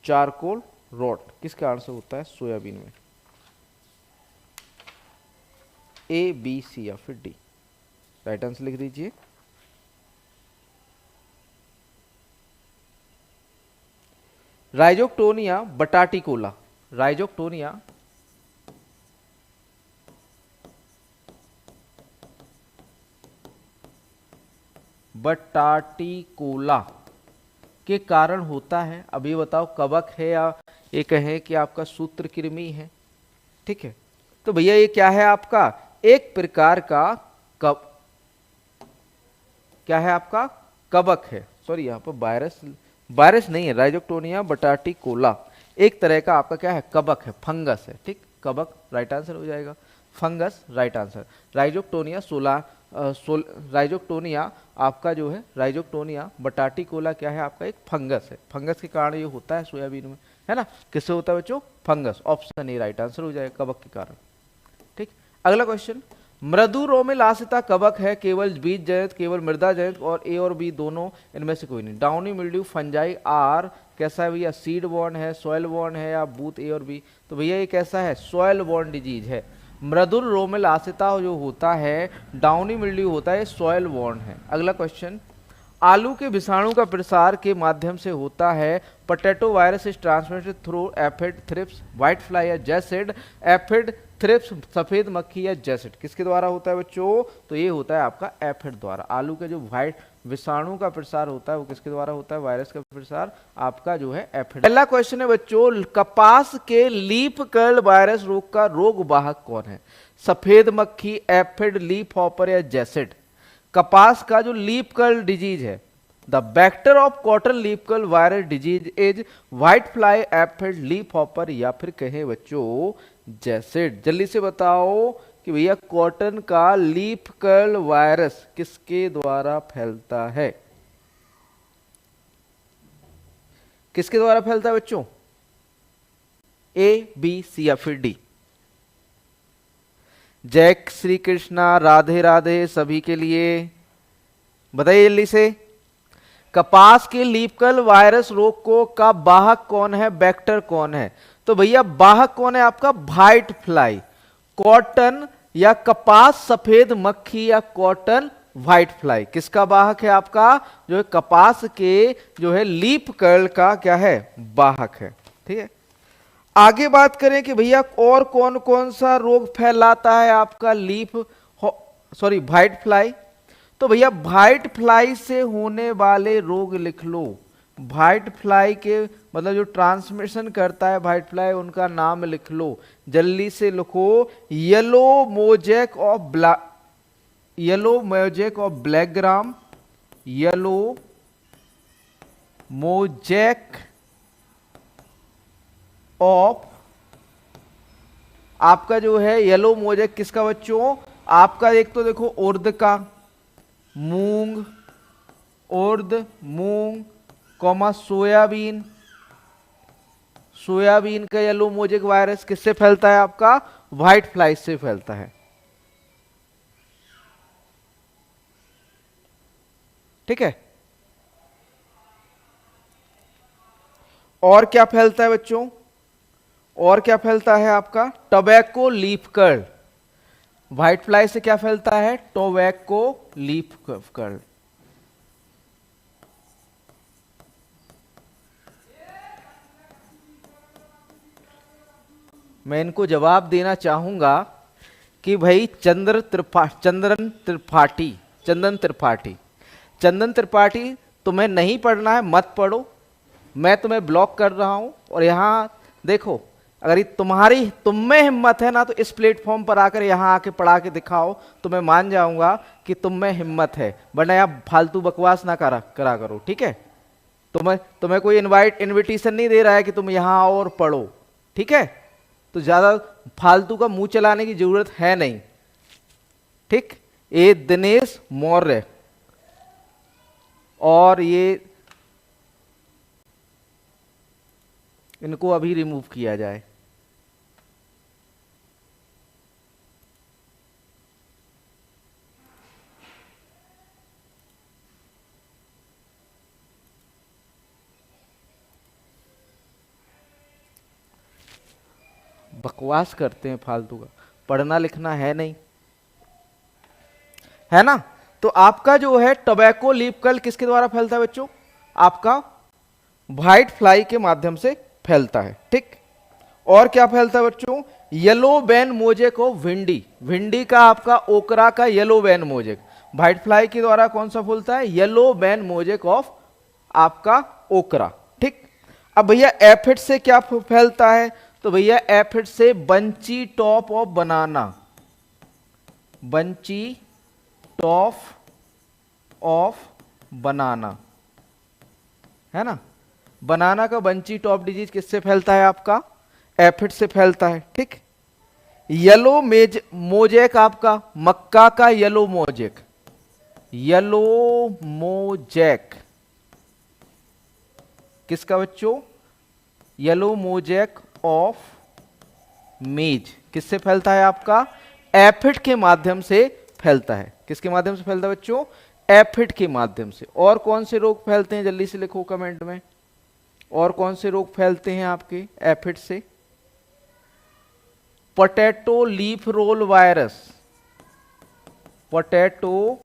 चारकोल रॉट किस कारण से होता है सोयाबीन में, ABC या फिर D। राइट आंसर लिख दीजिए। राइजोक्टोनिया बटाटिकोला, राइजोक्टोनिया बटाटिकोला के कारण होता है, अभी बताओ कवक है या ये कहें कि आपका सूत्रकृमि है, ठीक है। तो भैया ये क्या है आपका एक प्रकार का क्या है आपका कवक है, सॉरी यहाँ पर वायरस नहीं है। राइजोक्टोनिया बटाटिकोला एक तरह का आपका क्या है कवक है, फंगस है, ठीक। कवक राइट आंसर हो जाएगा, फंगस राइट आंसर। राइजोक्टोनिया आपका जो है राइजोक्टोनिया बटाटिकोला क्या है आपका एक फंगस है, फंगस के कारण ये होता है सोयाबीन में, है ना। किससे होता है बच्चों? Fungus. Option A right answer हो जाएगा, कवक के कारण। ठीक, अगला क्वेश्चन, मृदु रोमिल आश्रिता कवक है, केवल बीज जनित, केवल मृदा जनित, और ए और बी दोनों, इनमें से कोई नहीं। डाउनी मिल्ड्यू फंजाई आर कैसा है भैया? सीड बॉर्न है, सॉइल बॉर्न है, या बूथ ए और बी? तो भैया ये कैसा है? सॉइल बॉर्न डिजीज है। मृदुल रोमिल आश्रिता जो होता है, डाउनी मिल्ड्यू होता है, सॉइल बॉर्न है। अगला क्वेश्चन, आलू के विषाणु का प्रसार के माध्यम से होता है। Potato virus is transmitted through aphid, thrips, white fly या जैसिड। एफिड, थ्रिप्स, सफेद मक्खी या जैसिड, किसके द्वारा होता है बच्चों? तो ये होता है आपका एफिड द्वारा। आलू के जो व्हाइट विषाणु का प्रसार होता है वो किसके द्वारा होता है? वायरस का प्रसार आपका जो है एफिड। पहला क्वेश्चन है बच्चों, कपास के लीफ कर्ल वायरस रोग का रोग वाहक कौन है? सफेद मक्खी, एफिड, लीफ हॉपर या जैसिड? कपास का जो लीफ कर्ल डिजीज है, the vector of cotton leaf curl virus disease is white fly, aphid, leaf hopper, या फिर कहे बच्चों जैसिड। जल्दी से बताओ कि भैया कॉटन का लीफ कर्ल वायरस किसके द्वारा फैलता है? किसके द्वारा फैलता है बच्चों? ए, बी, सी या फिर डी? जय श्री कृष्णा, राधे राधे सभी के लिए, बताइए जल्दी से। कपास के लीफ कर्ल वायरस रोग को का वाहक कौन है? वेक्टर कौन है? तो भैया वाहक कौन है आपका? White fly. कॉटन या कपास सफेद मक्खी या कॉटन व्हाइट फ्लाई, किसका वाहक है आपका? जो है कपास के जो है लीफ कर्ल का क्या है? वाहक है। ठीक है, आगे बात करें कि भैया और कौन कौन सा रोग फैलाता है आपका व्हाइट फ्लाई। तो भैया व्हाइट फ्लाई से होने वाले रोग लिख लो। व्हाइट फ्लाई के मतलब जो ट्रांसमिशन करता है व्हाइट फ्लाई, उनका नाम लिख लो, जल्दी से लिखो। Yellow mosaic of black gram, yellow mosaic of आपका जो है येलो मोजेक किसका बच्चों? आपका एक तो देखो उर्द का, मूंग, उर्द, मूंग, कॉमा सोयाबीन। सोयाबीन का येलो मोजेक वायरस किससे फैलता है आपका? व्हाइट फ्लाई से फैलता है। ठीक है, और क्या फैलता है बच्चों? और क्या फैलता है आपका? Tobacco leaf curl. White fly से क्या फैलता है? Tobacco leaf curl. मैं इनको जवाब देना चाहूंगा कि भाई चंदन त्रिपाठी तुम्हें नहीं पढ़ना है, मत पढ़ो, मैं तुम्हें ब्लॉक कर रहा हूं। और यहां देखो, अगर तुम में हिम्मत है ना, तो इस प्लेटफॉर्म पर आकर यहां आके पढ़ा के दिखाओ, तो मैं मान जाऊंगा कि तुम में हिम्मत है, वरना आप फालतू बकवास ना करा करो। ठीक है, तुम्हें कोई इनविटेशन नहीं दे रहा है कि तुम यहां आओ और पढ़ो। ठीक है, तो ज्यादा फालतू का मुंह चलाने की जरूरत है नहीं। ठीक, ए दिनेश मौर्य, और ये इनको अभी रिमूव किया जाए। बकवास करते हैं फालतू का, पढ़ना लिखना है नहीं, है ना। तो आपका जो है टोबैको लीफ कर्ल किसके द्वारा फैलता है बच्चों? आपका व्हाइट फ्लाई के माध्यम से फैलता है। ठीक, और क्या फैलता है बच्चों? येलो बैन मोजेक ऑफ भिंडी। भिंडी का आपका ओकरा का yellow ban mosaic white fly के द्वारा कौन सा फूलता है? येलो बैन मोजेक ऑफ आपका ओकरा। ठीक, अब भैया एफिड से क्या फैलता है? तो भैया एफिड से bunchy top of banana, bunchy top of बनाना, है ना। बनाना का बंची टॉप डिजीज किससे फैलता है आपका? एफिड से फैलता है। ठीक, येलो मोजेक आपका मक्का का येलो मोजेक, येलो मोजेक किसका बच्चों? येलो मोजैक ऑफ मेज किससे फैलता है आपका? एफिड के माध्यम से फैलता है। किसके माध्यम से फैलता है बच्चों? एफिड के माध्यम से। और कौन से रोग फैलते हैं जल्दी से लिखो कमेंट में, और कौन से रोग फैलते हैं आपके एफिड से? Potato leaf roll virus, potato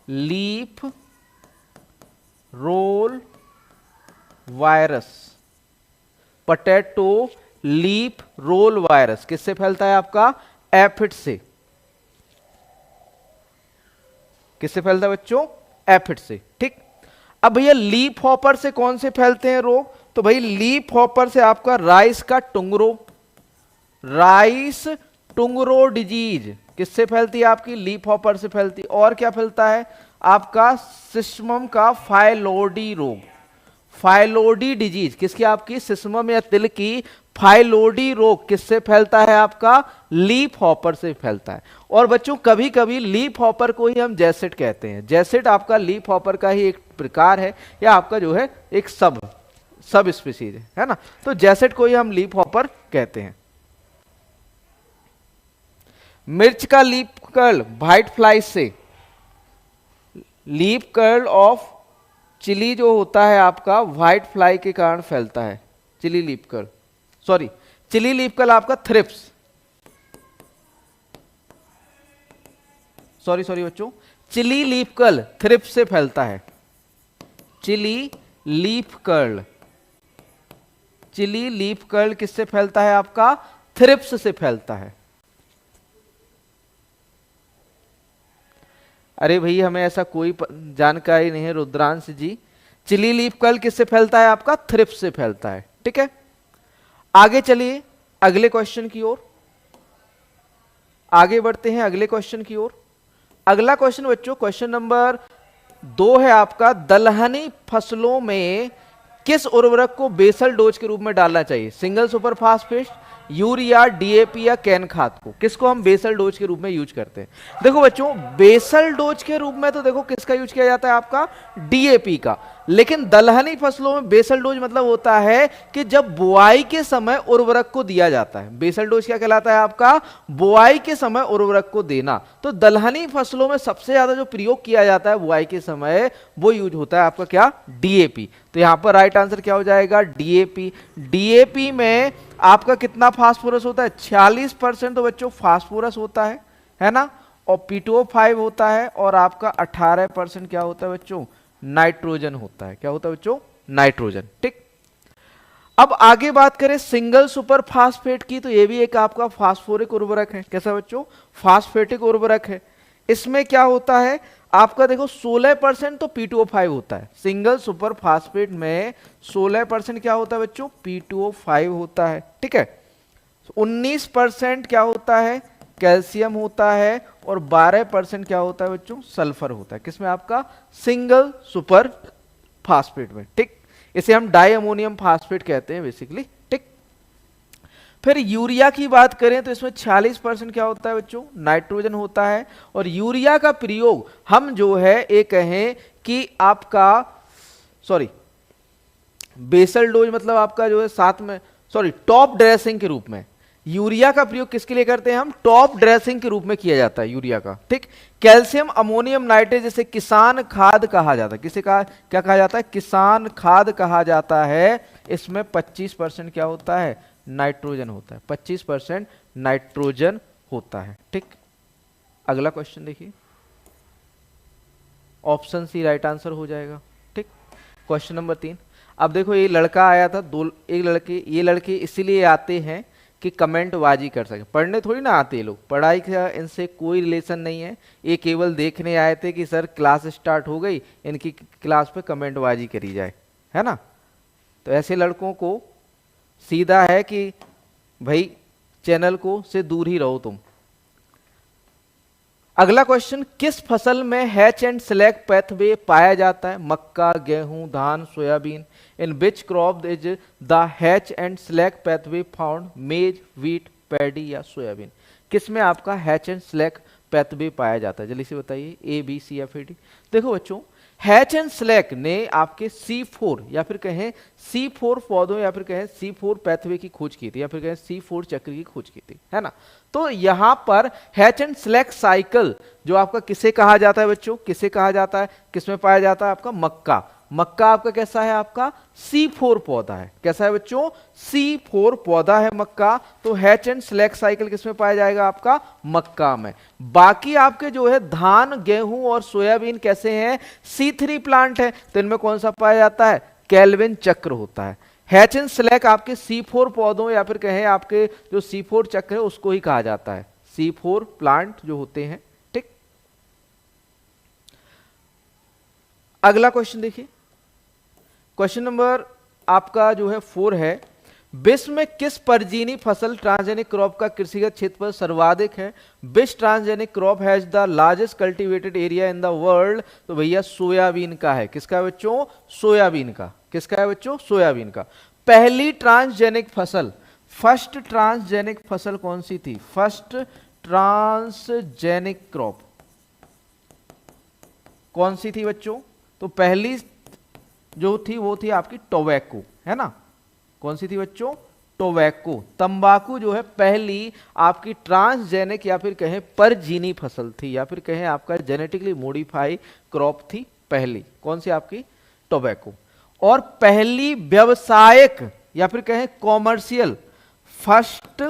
leaf roll virus, potato leaf roll virus किससे फैलता है आपका? एफिड से। किससे फैलता है बच्चों? एफिड से। ठीक। अब भैया लीफ हॉपर से कौन से फैलते हैं रोग? तो भाई लीफ हॉपर से आपका राइस का टुंगरो, राइस टुंगरो डिजीज किससे फैलती है आपकी? लीफ हॉपर से फैलती है। और क्या फैलता है आपका? सिस्मम का फाइलोडी रोग, फाइलोडी डिजीज किसकी? आपकी सिस्मम या तिल की फाइलोडी रोग किससे फैलता है आपका? लीफ हॉपर से फैलता है। और बच्चों कभी कभी लीफ हॉपर को ही हम जैसेट कहते हैं। जैसेट आपका लीफ हॉपर का ही एक प्रकार है, या आपका जो है एक सब स्पीसीज है ना। तो जैसेट को ही हम लीफ हॉपर कहते हैं। मिर्च का लीफ कर्ल व्हाइट फ्लाई से, लीफ कर्ल ऑफ चिली जो होता है आपका व्हाइट फ्लाई के कारण फैलता है। Chilli leaf curl, sorry chilli leaf curl आपका थ्रिप्स, सॉरी बच्चों, चिली लीफ कर्ल थ्रिप्स से फैलता है। Chilli leaf curl, chilli leaf curl किससे फैलता है आपका? थ्रिप्स से फैलता है। अरे भैया हमें ऐसा कोई जानकारी नहीं है रुद्रांश जी। चिली लीफ कर्ल किससे फैलता है आपका? थ्रिप्स से फैलता है। ठीक है, आगे चलिए अगले क्वेश्चन की ओर, आगे बढ़ते हैं अगले क्वेश्चन की ओर। अगला क्वेश्चन बच्चों क्वेश्चन नंबर 2 है आपका, दलहनी फसलों में किस उर्वरक को बेसल डोज के रूप में डालना चाहिए? Single super phosphate, urea, DAP या कैन खाद को किसको हम बेसल डोज के रूप में यूज करते हैं? देखो बच्चों बेसल डोज के रूप में तो देखो किसका यूज किया जाता है आपका? डीएपी का। लेकिन दलहनी फसलों में बेसल डोज मतलब होता है कि जब बुआई के समय उर्वरक को दिया जाता है। बेसल डोज क्या कहलाता है आपका? बुआई के समय उर्वरक को देना। तो दलहनी फसलों में सबसे ज्यादा जो प्रयोग किया जाता है बुआई के समय वो यूज होता है आपका क्या? डीएपी। तो यहां पर राइट आंसर क्या हो जाएगा? डीएपी। डीएपी में आपका कितना फास्फोरस होता है? 46% तो बच्चों फास्फोरस होता है ना, और P2O5 होता है, और आपका 18% क्या होता है बच्चों? नाइट्रोजन होता है। क्या होता है बच्चों? नाइट्रोजन। ठीक। अब आगे बात करें सिंगल सुपर फास्फेट की, तो ये भी एक आपका फास्फोरिक उर्वरक है। कैसा बच्चों? फास्फेटिक उर्वरक है। इसमें क्या होता है आपका? देखो 16% तो P2O5 होता है। सिंगल सुपर फास्फेट में 16% क्या होता है बच्चों? P2O5 होता है। ठीक है, 19% क्या होता है? कैल्शियम होता है, और 12% क्या होता है बच्चों? सल्फर होता है। किसमें आपका? सिंगल सुपर फास्फेट में। ठीक, इसे हम डाई अमोनियम फास्फेट कहते हैं बेसिकली। ठीक, फिर यूरिया की बात करें तो इसमें 46% क्या होता है बच्चों? नाइट्रोजन होता है। और यूरिया का प्रयोग हम जो है ये कहें कि आपका सॉरी बेसल डोज मतलब आपका जो है साथ में टॉप ड्रेसिंग के रूप में यूरिया का प्रयोग किसके लिए करते हैं हम? टॉप ड्रेसिंग के रूप में किया जाता है यूरिया का। ठीक, कैल्शियम अमोनियम नाइट्रेट जिसे किसान खाद कहा जाता है। किसे कहा, क्या कहा जाता है? किसान खाद कहा जाता है। इसमें 25% क्या होता है? नाइट्रोजन होता है। 25% नाइट्रोजन होता है। ठीक, अगला क्वेश्चन देखिए, ऑप्शन सी राइट आंसर हो जाएगा। ठीक, क्वेश्चन नंबर 3। अब देखो ये लड़का आया था, ये लड़के इसीलिए आते हैं कि कमेंट बाजी कर सके, पढ़ने थोड़ी ना आते ये लोग, पढ़ाई का इनसे कोई रिलेशन नहीं है। ये केवल देखने आए थे कि सर क्लास स्टार्ट हो गई, इनकी क्लास पे कमेंट बाजी करी जाए, है ना। तो ऐसे लड़कों को सीधा है कि भाई चैनल को से दूर ही रहो तुम। अगला क्वेश्चन, किस फसल में हैच एंड सिलेक्ट पैथवे पाया जाता है? मक्का, गेहूं, धान, soybean. In which crop is the hatch and select pathway found? मेज, व्हीट, पैडी या सोयाबीन। किस में आपका हैच एंड सिलेक्ट पैथवे पाया जाता है? जल्दी से बताइए, ए, बी, सी या फिर डी। देखो बच्चों हैच एंड स्लैक ने आपके C4 या फिर कहें C4 पौधों या फिर कहें C4 पैथवे की खोज की थी या फिर कहें C4 चक्र की खोज की थी, है ना। तो यहां पर हैच एंड स्लैक साइकिल जो आपका किसे कहा जाता है बच्चों, किसे कहा जाता है, किसमें पाया जाता है, आपका मक्का। मक्का आपका कैसा है, आपका C4 पौधा है। कैसा है बच्चों, C4 पौधा है मक्का। तो हैच एंड स्लैक साइकिल किसमें पाया जाएगा, आपका मक्का में। बाकी आपके जो है धान, गेहूं और सोयाबीन कैसे हैं, C3 प्लांट है। तो इनमें कौन सा पाया जाता है, केल्विन चक्र होता है। हैच एंड स्लैक आपके C4 पौधों या फिर कहें आपके जो C4 चक्र है उसको ही कहा जाता है, C4 प्लांट जो होते हैं। ठीक, अगला क्वेश्चन देखिए, क्वेश्चन नंबर आपका जो है 4 है, विश्व में किस परजीनी फसल ट्रांसजेनिक क्रॉप का कृषिगत क्षेत्रफल सर्वाधिक है। Which transgenic crop has the largest cultivated area in the world. तो भैया सोयाबीन का है। किसका है बच्चों, सोयाबीन का। किसका है बच्चों, सोयाबीन का। पहली ट्रांसजेनिक फसल, फर्स्ट ट्रांसजेनिक फसल कौन सी थी, फर्स्ट ट्रांसजेनिक क्रॉप कौन सी थी बच्चों। तो पहली जो थी वो थी आपकी टोबैको, है ना। कौन सी थी बच्चों, टोबैको, तंबाकू जो है पहली आपकी ट्रांसजेनिक या फिर कहें परजीनी फसल थी या फिर कहें आपका जेनेटिकली मॉडिफाई क्रॉप थी पहली। कौन सी आपकी, टोबैको। और पहली व्यवसायिक या फिर कहें कॉमर्शियल, फर्स्ट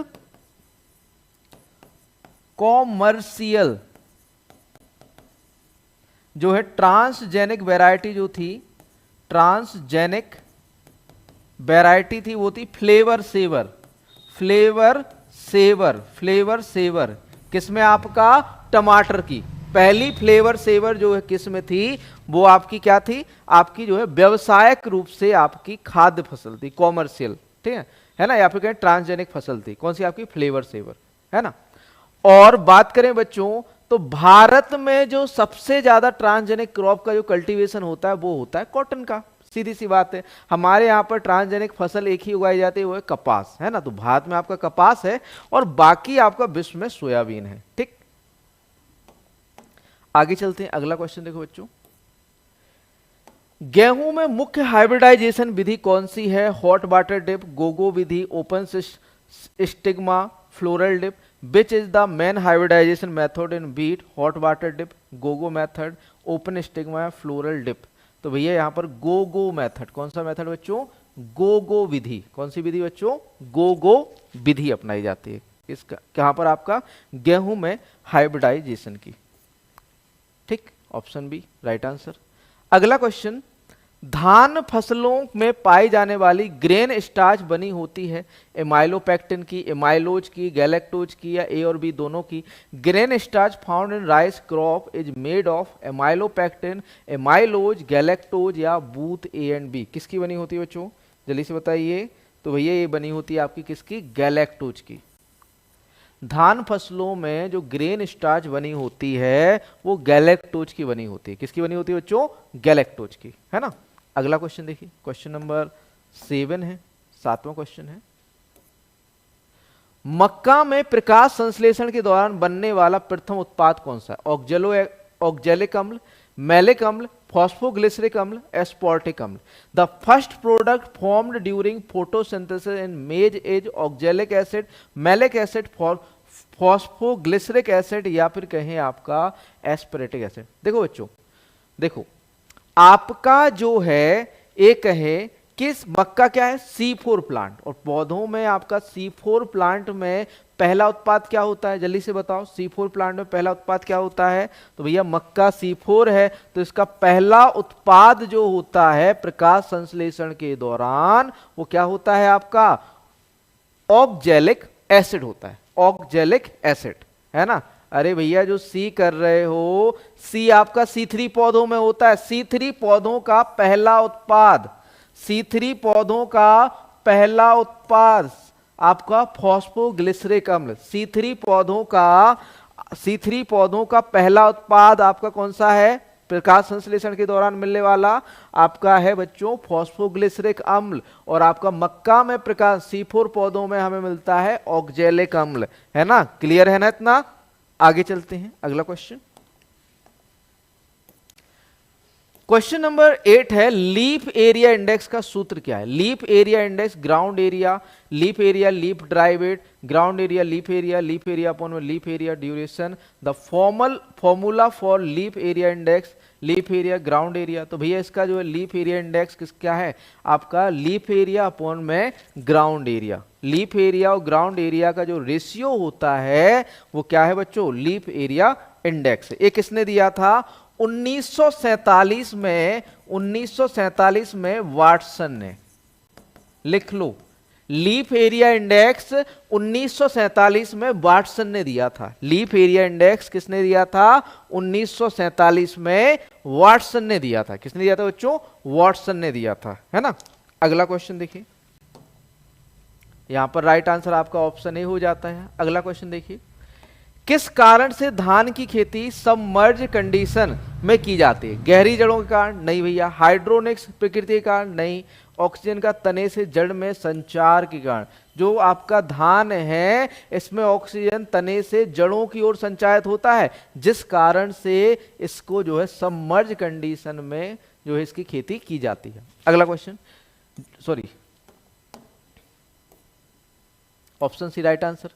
कॉमर्शियल जो है ट्रांसजेनिक वैरायटी जो थी, ट्रांसजेनिक वैरायटी थी वो थी Flavr Savr. Flavr Savr, Flavr Savr किसमें, आपका टमाटर की। पहली फ्लेवर सेवर जो है किसमें थी, वो आपकी क्या थी, आपकी जो है व्यवसायिक रूप से आपकी खाद्य फसल थी, कॉमर्शियल, ठीक है ना, या फिर कहें ट्रांसजेनिक फसल थी। कौन सी आपकी, फ्लेवर सेवर, है ना। और बात करें बच्चों तो भारत में जो सबसे ज्यादा ट्रांसजेनिक क्रॉप का जो कल्टीवेशन होता है वो होता है कॉटन का। सीधी सी बात है, हमारे यहाँ पर ट्रांसजेनिक फसल एक ही उगाई जाती है, वो है कपास, है ना। तो भारत में आपका कपास है और बाकी आपका विश्व में सोयाबीन है। ठीक, आगे चलते हैं, अगला क्वेश्चन देखो बच्चों, गेहूं में मुख्य हाइब्रिडाइजेशन विधि कौन सी है। हॉट वाटर डिप, गोगो विधि, open stigma, floral dip. Which is the main hybridisation method in wheat. Hot water dip, gogo method, open stigma, floral dip. तो भैया यहां पर गोगो मेथड, कौन सा मेथड बच्चों, गोगो विधि। कौन सी विधि बच्चों, गोगो विधि अपनाई जाती है। इसका कहां पर, आपका गेहूं में हाइब्रिडाइजेशन की। ठीक, ऑप्शन बी राइट आंसर। अगला क्वेश्चन, धान फसलों में पाई जाने वाली ग्रेन स्टार्च बनी होती है एमाइलोपेक्टिन की, एमाइलोज की, गैलेक्टोज की या ए और बी दोनों की। Grain starch found in rice crop is made of amylopectin, amylose, galactose या बूथ ए एंड बी। किसकी बनी होती है बच्चों, जल्दी से बताइए। तो भैया ये बनी होती है आपकी किसकी, गैलेक्टोज की। धान फसलों में जो ग्रेन स्टार्च बनी होती है वो गैलेक्टोज की बनी होती है। किसकी बनी होती है बच्चों, गैलेक्टोज की, है ना। अगला क्वेश्चन देखिए, क्वेश्चन नंबर 7 है, 7वां क्वेश्चन है, मक्का में प्रकाश संश्लेषण के दौरान बनने वाला प्रथम उत्पाद कौन सा है। ऑक्जेलिक अम्ल, मैलिक अम्ल, फॉस्फोग्लिसरिक अम्ल, एस्पार्टिक अम्ल। The first product formed during photosynthesis in maize is oxalic acid, malic acid, phosphoglyceric acid या फिर कहें आपका एस्पार्टिक एसिड। देखो बच्चों, देखो आपका जो है एक है किस, मक्का क्या है, C4 प्लांट, और पौधों में आपका C4 प्लांट में पहला उत्पाद क्या होता है, जल्दी से बताओ। C4 प्लांट में पहला उत्पाद क्या होता है, तो भैया मक्का C4 है, तो इसका पहला उत्पाद जो होता है प्रकाश संश्लेषण के दौरान वो क्या होता है, आपका ऑक्जेलिक एसिड होता है। ऑक्जेलिक एसिड, है ना। अरे भैया जो सी कर रहे हो, सी आपका C3 पौधों में होता है। C3 पौधों का पहला उत्पाद, C3 पौधों का पहला उत्पाद आपका फॉस्फोग्लिसरिक अम्ल। C3 पौधों का पहला उत्पाद आपका कौन सा है, प्रकाश संश्लेषण के दौरान मिलने वाला आपका है बच्चों फॉस्फोग्लिसरिक अम्ल। और आपका मक्का में प्रकाश C4 पौधों में हमें मिलता है ऑक्जेलिक अम्ल, है ना। क्लियर है ना इतना। आगे चलते हैं, अगला क्वेश्चन, क्वेश्चन नंबर 8 है लीफ एरिया इंडेक्स का सूत्र क्या है। Leaf area index, ground area, leaf dry weight, ground area, leaf area upon में leaf area duration, the formula for leaf area index, leaf area, ground area. तो भैया इसका जो है लीफ एरिया इंडेक्स क्या है आपका, लीफ एरिया अपॉन में ग्राउंड एरिया। लीफ एरिया और ग्राउंड एरिया का जो रेशियो होता है वो क्या है बच्चों, लीफ एरिया इंडेक्स। ये किसने दिया था, 1947 में वाटसन ने। लिख लो, लीफ एरिया इंडेक्स 1947 में वाटसन ने दिया था। लीफ एरिया इंडेक्स किसने दिया था, 1947 में वाटसन ने दिया था। किसने दिया था बच्चों, वाटसन ने दिया था, है ना। अगला क्वेश्चन देखिए, यहां पर राइट आंसर आपका ऑप्शन ए हो जाता है। अगला क्वेश्चन देखिए, किस कारण से धान की खेती सबमर्ज कंडीशन में की जाती है। गहरी जड़ों के कारण, नहीं भैया। हाइड्रोनिक्स प्रकृति के कारण, नहीं। ऑक्सीजन का तने से जड़ में संचार के कारण, जो आपका धान है इसमें ऑक्सीजन तने से जड़ों की ओर संचारित होता है, जिस कारण से इसको जो है सबमर्ज कंडीशन में जो है इसकी खेती की जाती है। अगला question, sorry, option C right answer.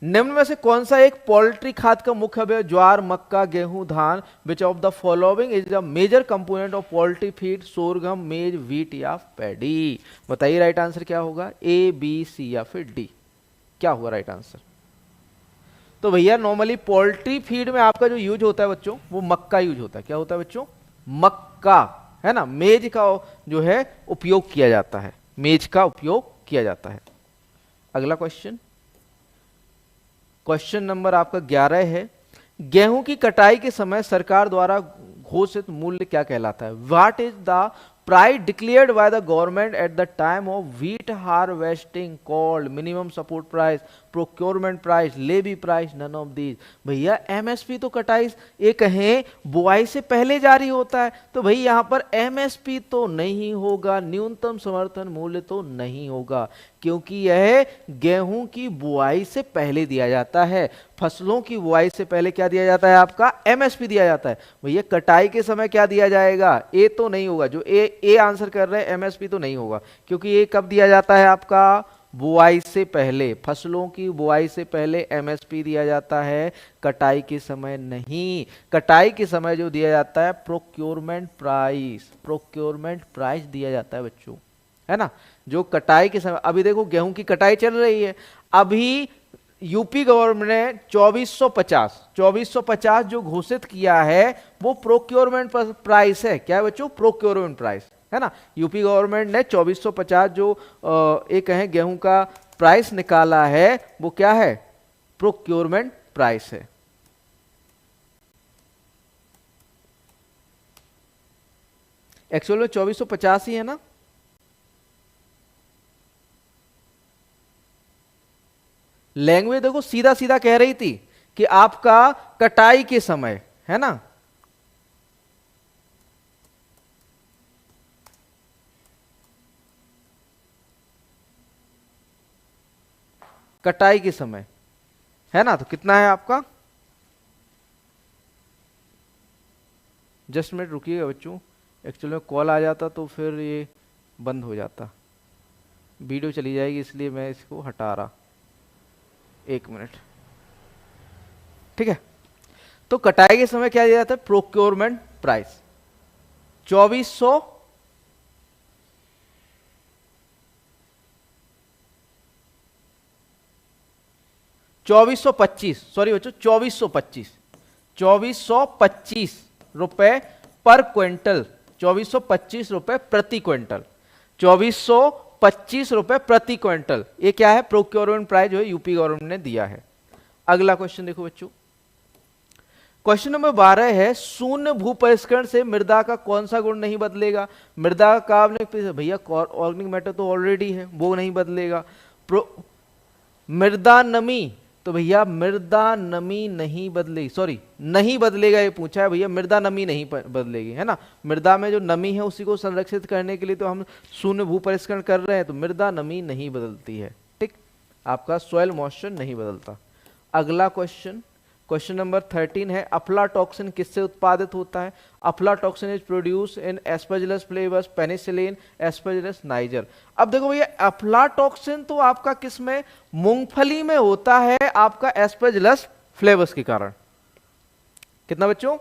निम्न में से कौन सा एक पोल्ट्री खाद का मुख्य अवयव, ज्वार, मक्का, गेहूं, धान, which of the following is the major component of poultry feed, sorghum, maize, wheat या पैडी। बताइए राइट आंसर क्या होगा, ए, बी, सी या फिर डी, क्या होगा राइट आंसर। तो भैया नॉर्मली पोल्ट्री फीड में आपका जो यूज होता है बच्चों, वो मक्का यूज होता है। क्या होता है बच्चों, मक्का, है ना। मेज का जो है उपयोग किया जाता है, मेज का उपयोग किया जाता है। अगला क्वेश्चन, क्वेश्चन नंबर आपका 11 है, गेहूं की कटाई के समय सरकार द्वारा घोषित मूल्य क्या कहलाता है। What is the price declared by the government at the time of wheat harvesting called minimum support price, procurement price, levy price, none of these. भैया एमएसपी तो कटाई ये कहें बुआई से पहले जारी होता है, तो भाई यहां पर एमएसपी तो नहीं होगा, न्यूनतम समर्थन मूल्य तो नहीं होगा, क्योंकि यह गेहूं की बुआई से पहले दिया जाता है। फसलों की बुआई से पहले क्या दिया जाता है आपका, एमएसपी दिया जाता है। भैया कटाई के समय क्या दिया जाएगा, ए तो नहीं होगा। जो ए आंसर कर रहे हैं, एमएसपी तो नहीं होगा, क्योंकि ये कब दिया जाता है आपका, बुआई से पहले। फसलों की बुआई से पहले एमएसपी दिया जाता है, कटाई के समय नहीं। कटाई के समय जो दिया जाता है प्रोक्योरमेंट प्राइस, प्रोक्योरमेंट प्राइस दिया जाता है बच्चों, है ना। जो कटाई के समय, अभी देखो गेहूं की कटाई चल रही है, अभी यूपी गवर्नमेंट ने 2450 जो घोषित किया है वो प्रोक्योरमेंट प्राइस है। क्या है बच्चों, प्रोक्योरमेंट प्राइस, है ना। यूपी गवर्नमेंट ने 2450 जो एक है गेहूं का प्राइस निकाला है, वो क्या है, प्रोक्योरमेंट प्राइस है। एक्चुअल में 2450 ही है ना। लैंग्वेज देखो सीधा सीधा कह रही थी कि आपका कटाई के समय, है ना। कटाई के समय, है ना। तो कितना है आपका, जस्ट मिनट रुकिएगा बच्चों, एक्चुअली में कॉल आ जाता तो फिर ये बंद हो जाता, वीडियो चली जाएगी, इसलिए मैं इसको हटा रहा। 1 मिनट, ठीक है। तो कटाई के समय क्या दिया जाता है, प्रोक्योरमेंट प्राइस 2425, सॉरी बच्चों 2425 रुपए पर क्विंटल, 2425 रुपए प्रति क्विंटल, 2425 रुपए प्रति क्विंटल। ये क्या है, प्रोक्योरमेंट प्राइस जो है यूपी गवर्नमेंट ने दिया है। अगला क्वेश्चन देखो बच्चों, क्वेश्चन नंबर 12 है, शून्य भूपरिष्करण से मृदा का कौन सा गुण नहीं बदलेगा। मृदा का भैया ऑर्गेनिक मैटर तो ऑलरेडी है, वो नहीं बदलेगा। मृदा नमी, तो भैया मृदा नमी नहीं बदलेगी, सॉरी नहीं बदलेगा, ये पूछा है भैया, मृदा नमी नहीं बदलेगी, है ना। मृदा में जो नमी है उसी को संरक्षित करने के लिए तो हम शून्य भूपरिष्करण कर रहे हैं, तो मृदा नमी नहीं बदलती है, ठीक। आपका सॉइल मॉइस्चर नहीं बदलता। अगला क्वेश्चन, क्वेश्चन नंबर 13 है अफ्लाटॉक्सिन किससे उत्पादित होता है? Aflatoxin is produce in Aspergillus flavours, penicillin, Aspergillus niger. अब देखो भैया अफ्लाटॉक्सिन तो आपका किस में? मूंगफली में होता है, आपका एस्परजिलस फ्लेवर्स के कारण। कितना बच्चों?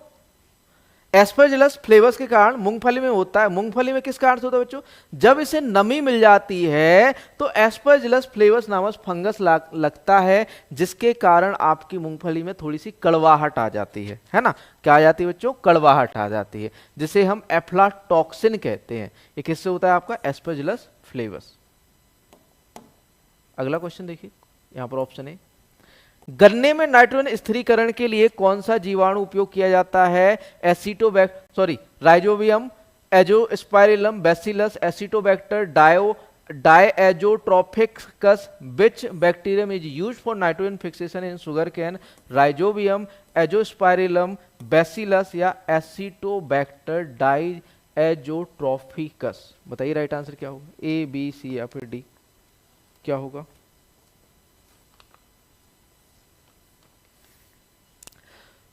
एस्परजिलस फ्लेवर्स के कारण मूंगफली में होता है। मूंगफली में किस कारण से होता है बच्चों? जब इसे नमी मिल जाती है तो एस्परजिलस फ्लेवर्स नामक फंगस लगता है, जिसके कारण आपकी मूंगफली में थोड़ी सी कड़वाहट आ जाती है ना? क्या आ जाती है बच्चों? कड़वाहट आ जाती है, जिसे हम एफ्लाटॉक्सिन कहते हैं। ये किससे होता है? आपका एस्परजिलस फ्लेवर्स। अगला क्वेश्चन देखिए, यहां पर ऑप्शन है गन्ने में नाइट्रोजन स्थिरीकरण के लिए कौन सा जीवाणु उपयोग किया जाता है? Rhizobium, Azospirillum, Bacillus, Acetobacter, diazotrophicus. Which bacterium is used for nitrogen fixation in sugarcane? Rhizobium, Azospirillum, Bacillus या एसिटोबैक्टर डायएजोट्रोपिकस। बताइए राइट आंसर क्या होगा? ए, बी, सी या फिर डी? क्या होगा?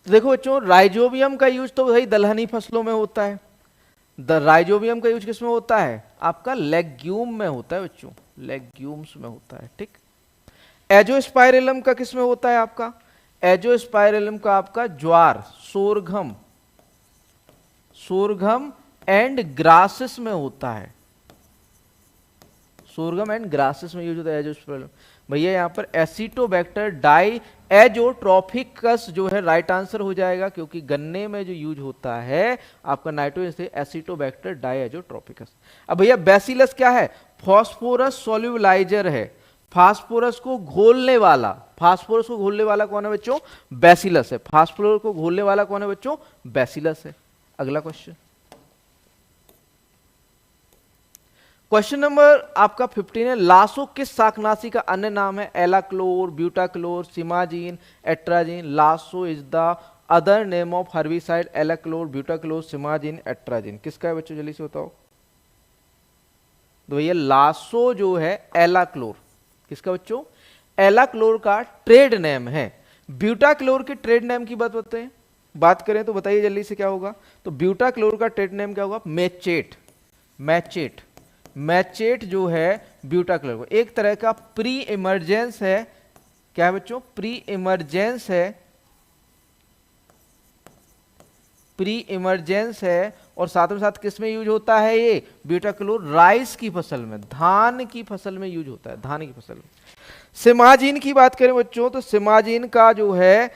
तो देखो बच्चों, राइजोबियम का यूज तो भाई दलहनी फसलों में होता है। राइजोबियम का यूज किसमें होता है? आपका लेग्यूम में होता है बच्चों, लेग्यूम्स में होता है। ठीक। एजोस्पाइरिलम का किसमें होता है? आपका एजोस्पाइरिलम का आपका ज्वार, सोरघम, सोरघम एंड ग्रासेस में होता है। सोरघम एंड ग्रासेस में यूज होता है एजोस्पाइरिलम। भैया यहाँ पर एसिटोबैक्टर डायएजोट्रोपिकस जो है राइट आंसर हो जाएगा, क्योंकि गन्ने में जो यूज होता है आपका नाइट्रोजन से एसिटोबैक्टर डायएजोट्रोपिकस। अब भैया बैसिलस क्या है? फास्फोरस सोल्यूबलाइजर है, फास्फोरस को घोलने वाला। फास्फोरस को घोलने वाला कौन है बच्चों? बैसिलस है। फास्फोरस को घोलने वाला कौन है बच्चों? बैसिलस है। अगला क्वेश्चन, क्वेश्चन नंबर आपका 15 है लासो किस शाकनाशी का अन्य नाम है? Alachlor, butachlor, सिमाजीन, atrazine. Lasso is the other name of herbicide. Alachlor, butachlor, सिमाजीन, atrazine. किसका है बच्चों? जल्दी से बताओ। तो भैया लासो जो है एलाक्लोर, किसका बच्चों? एलाक्लोर का ट्रेड नेम है। ब्यूटाक्लोर के ट्रेड नेम की बात करें तो बताइए जल्दी से क्या होगा? तो ब्यूटाक्लोर का ट्रेड नेम क्या होगा? मैचेट। मैचेट, मैचेट जो है ब्यूटाक्लोर को एक तरह का प्री इमर्जेंस है। क्या है बच्चों? प्री इमर्जेंस है, प्री इमर्जेंस है। और साथ में साथ किस में यूज होता है ये ब्यूटाक्लोर? राइस की फसल में, धान की फसल में यूज होता है, धान की फसल में। सिमाजीन की बात करें बच्चों तो सिमाजीन का जो है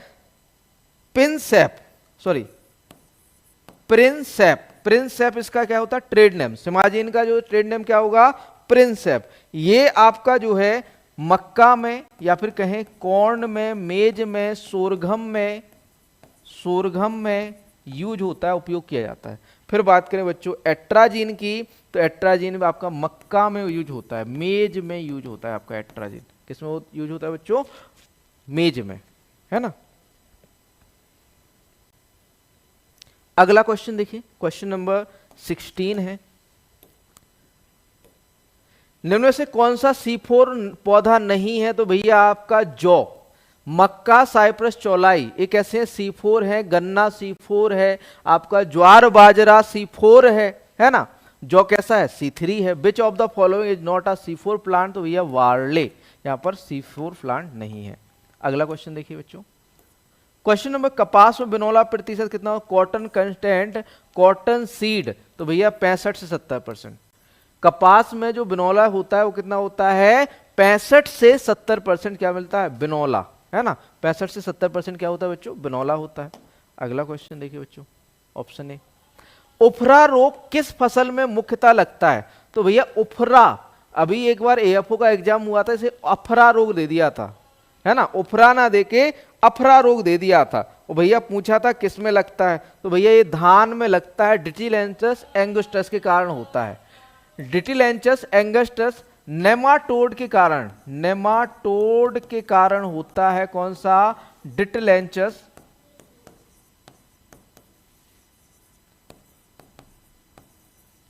प्रिंसेप इसका क्या होता है? Trade name. सिमाजीन का जो ट्रेड नेम क्या होगा? प्रिंसेप। ये आपका जो है मक्का में या फिर कहें कॉर्न में, मेज में, सोरघम में यूज होता है, उपयोग किया जाता है। फिर बात करें बच्चों एट्राजीन की, तो एट्राजीन में आपका मक्का में यूज होता है, मेज में यूज होता है आपका एट्राजीन। किसमें यूज होता है बच्चों? मेज में, है ना। अगला क्वेश्चन देखिए, क्वेश्चन नंबर 16 है निम्न में से कौन सा C4 पौधा नहीं है? तो भैया आपका जौ, मक्का, साइप्रस, चौलाई, एक ऐसे C4 है। गन्ना C4 है, आपका ज्वार बाजरा C4 है ना। जौ कैसा है? C3 है। विच of the following is not a C4 plant? तो भैया वार्ले, यहां पर C4 प्लांट नहीं है। अगला क्वेश्चन देखिए बच्चों, क्वेश्चन नंबर कपास में बिनोला प्रतिशत कितना हो? कॉटन कंटेंट, कॉटन सीड, तो भैया 65 से 70%। कपास में जो बिनोला होता है वो कितना होता है? 65 से 70% क्या मिलता है? बिनोला, है ना। 65 से 70% क्या होता है बच्चों? बिनोला होता है। अगला क्वेश्चन देखिए बच्चों, ऑप्शन ए, उफरा रोग किस फसल में मुख्यतः लगता है? तो भैया उफरा, अभी एक बार AFO का एग्जाम हुआ था, इसे अफरा रोग दे दिया था, है ना। उफरा ना देके अफरा रोग दे दिया था। और भैया पूछा था किस में लगता है? तो भैया ये धान में लगता है, डिटिलेंचस एंगस्टस के कारण होता है। डिटिलेंचस एंगस्टस नेमाटोड के कारण, नेमाटोड के कारण होता है। कौन सा? डिटिलेंचस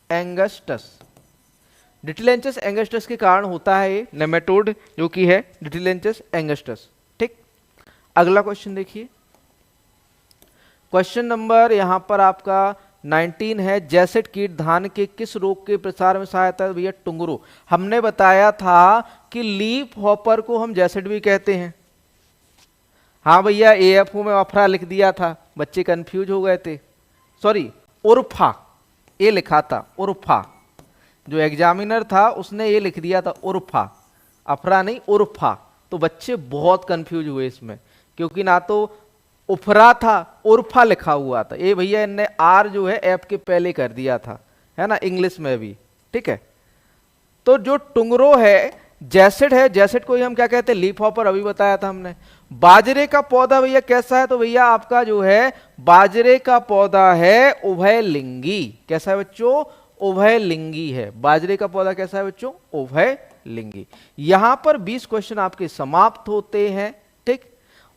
एंगस्टस। डिटिलेंचस एंगस्टस के कारण होता है ये नेमाटोड जो कि है डिटिलेंचस एंगस्टस। ठीक। अगला क्वेश्चन देखिए, क्वेश्चन नंबर यहाँ पर आपका 19 है, जैसेट कीट धान के किस रोग के प्रसार में सहायता है? भैया टुंगरो। हमने बताया था कि लीफ हॉपर को हम जैसेट भी कहते हैं। हाँ भैया, एएफओ में अफरा लिख दिया था, बच्चे कंफ्यूज हो गए थे। सॉरी, उर्फा ये लिखा था, उर्फा। जो एग्जामिनर था उसने ये लिख दिया था उर्फा, अफरा नहीं उर्फा। तो बच्चे बहुत कंफ्यूज हुए इसमें, क्योंकि ना तो उफरा था, उर्फा लिखा हुआ था। ये भैया इनने आर जो है एफ के पहले कर दिया था, है ना, इंग्लिश में भी। ठीक है, तो जो टुंगरो है, जैसेट है, जैसेट को ही हम क्या कहते हैं? लीफ हॉपर, अभी बताया था हमने। बाजरे का पौधा भैया कैसा है? तो भैया आपका जो है बाजरे का पौधा है उभयलिंगी। कैसा है बच्चों? उभयलिंगी है। बाजरे का पौधा कैसा है बच्चों? उभयलिंगी। यहां पर 20 क्वेश्चन आपके समाप्त होते हैं। ठीक,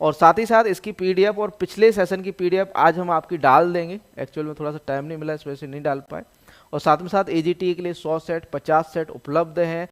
और साथ ही साथ इसकी पीडीएफ और पिछले सेशन की पीडीएफ आज हम आपकी डाल देंगे। एक्चुअल में थोड़ा सा टाइम नहीं मिला, इस वजह से नहीं डाल पाए। और साथ में साथ एजीटी के लिए 100 सेट 50 सेट उपलब्ध हैं।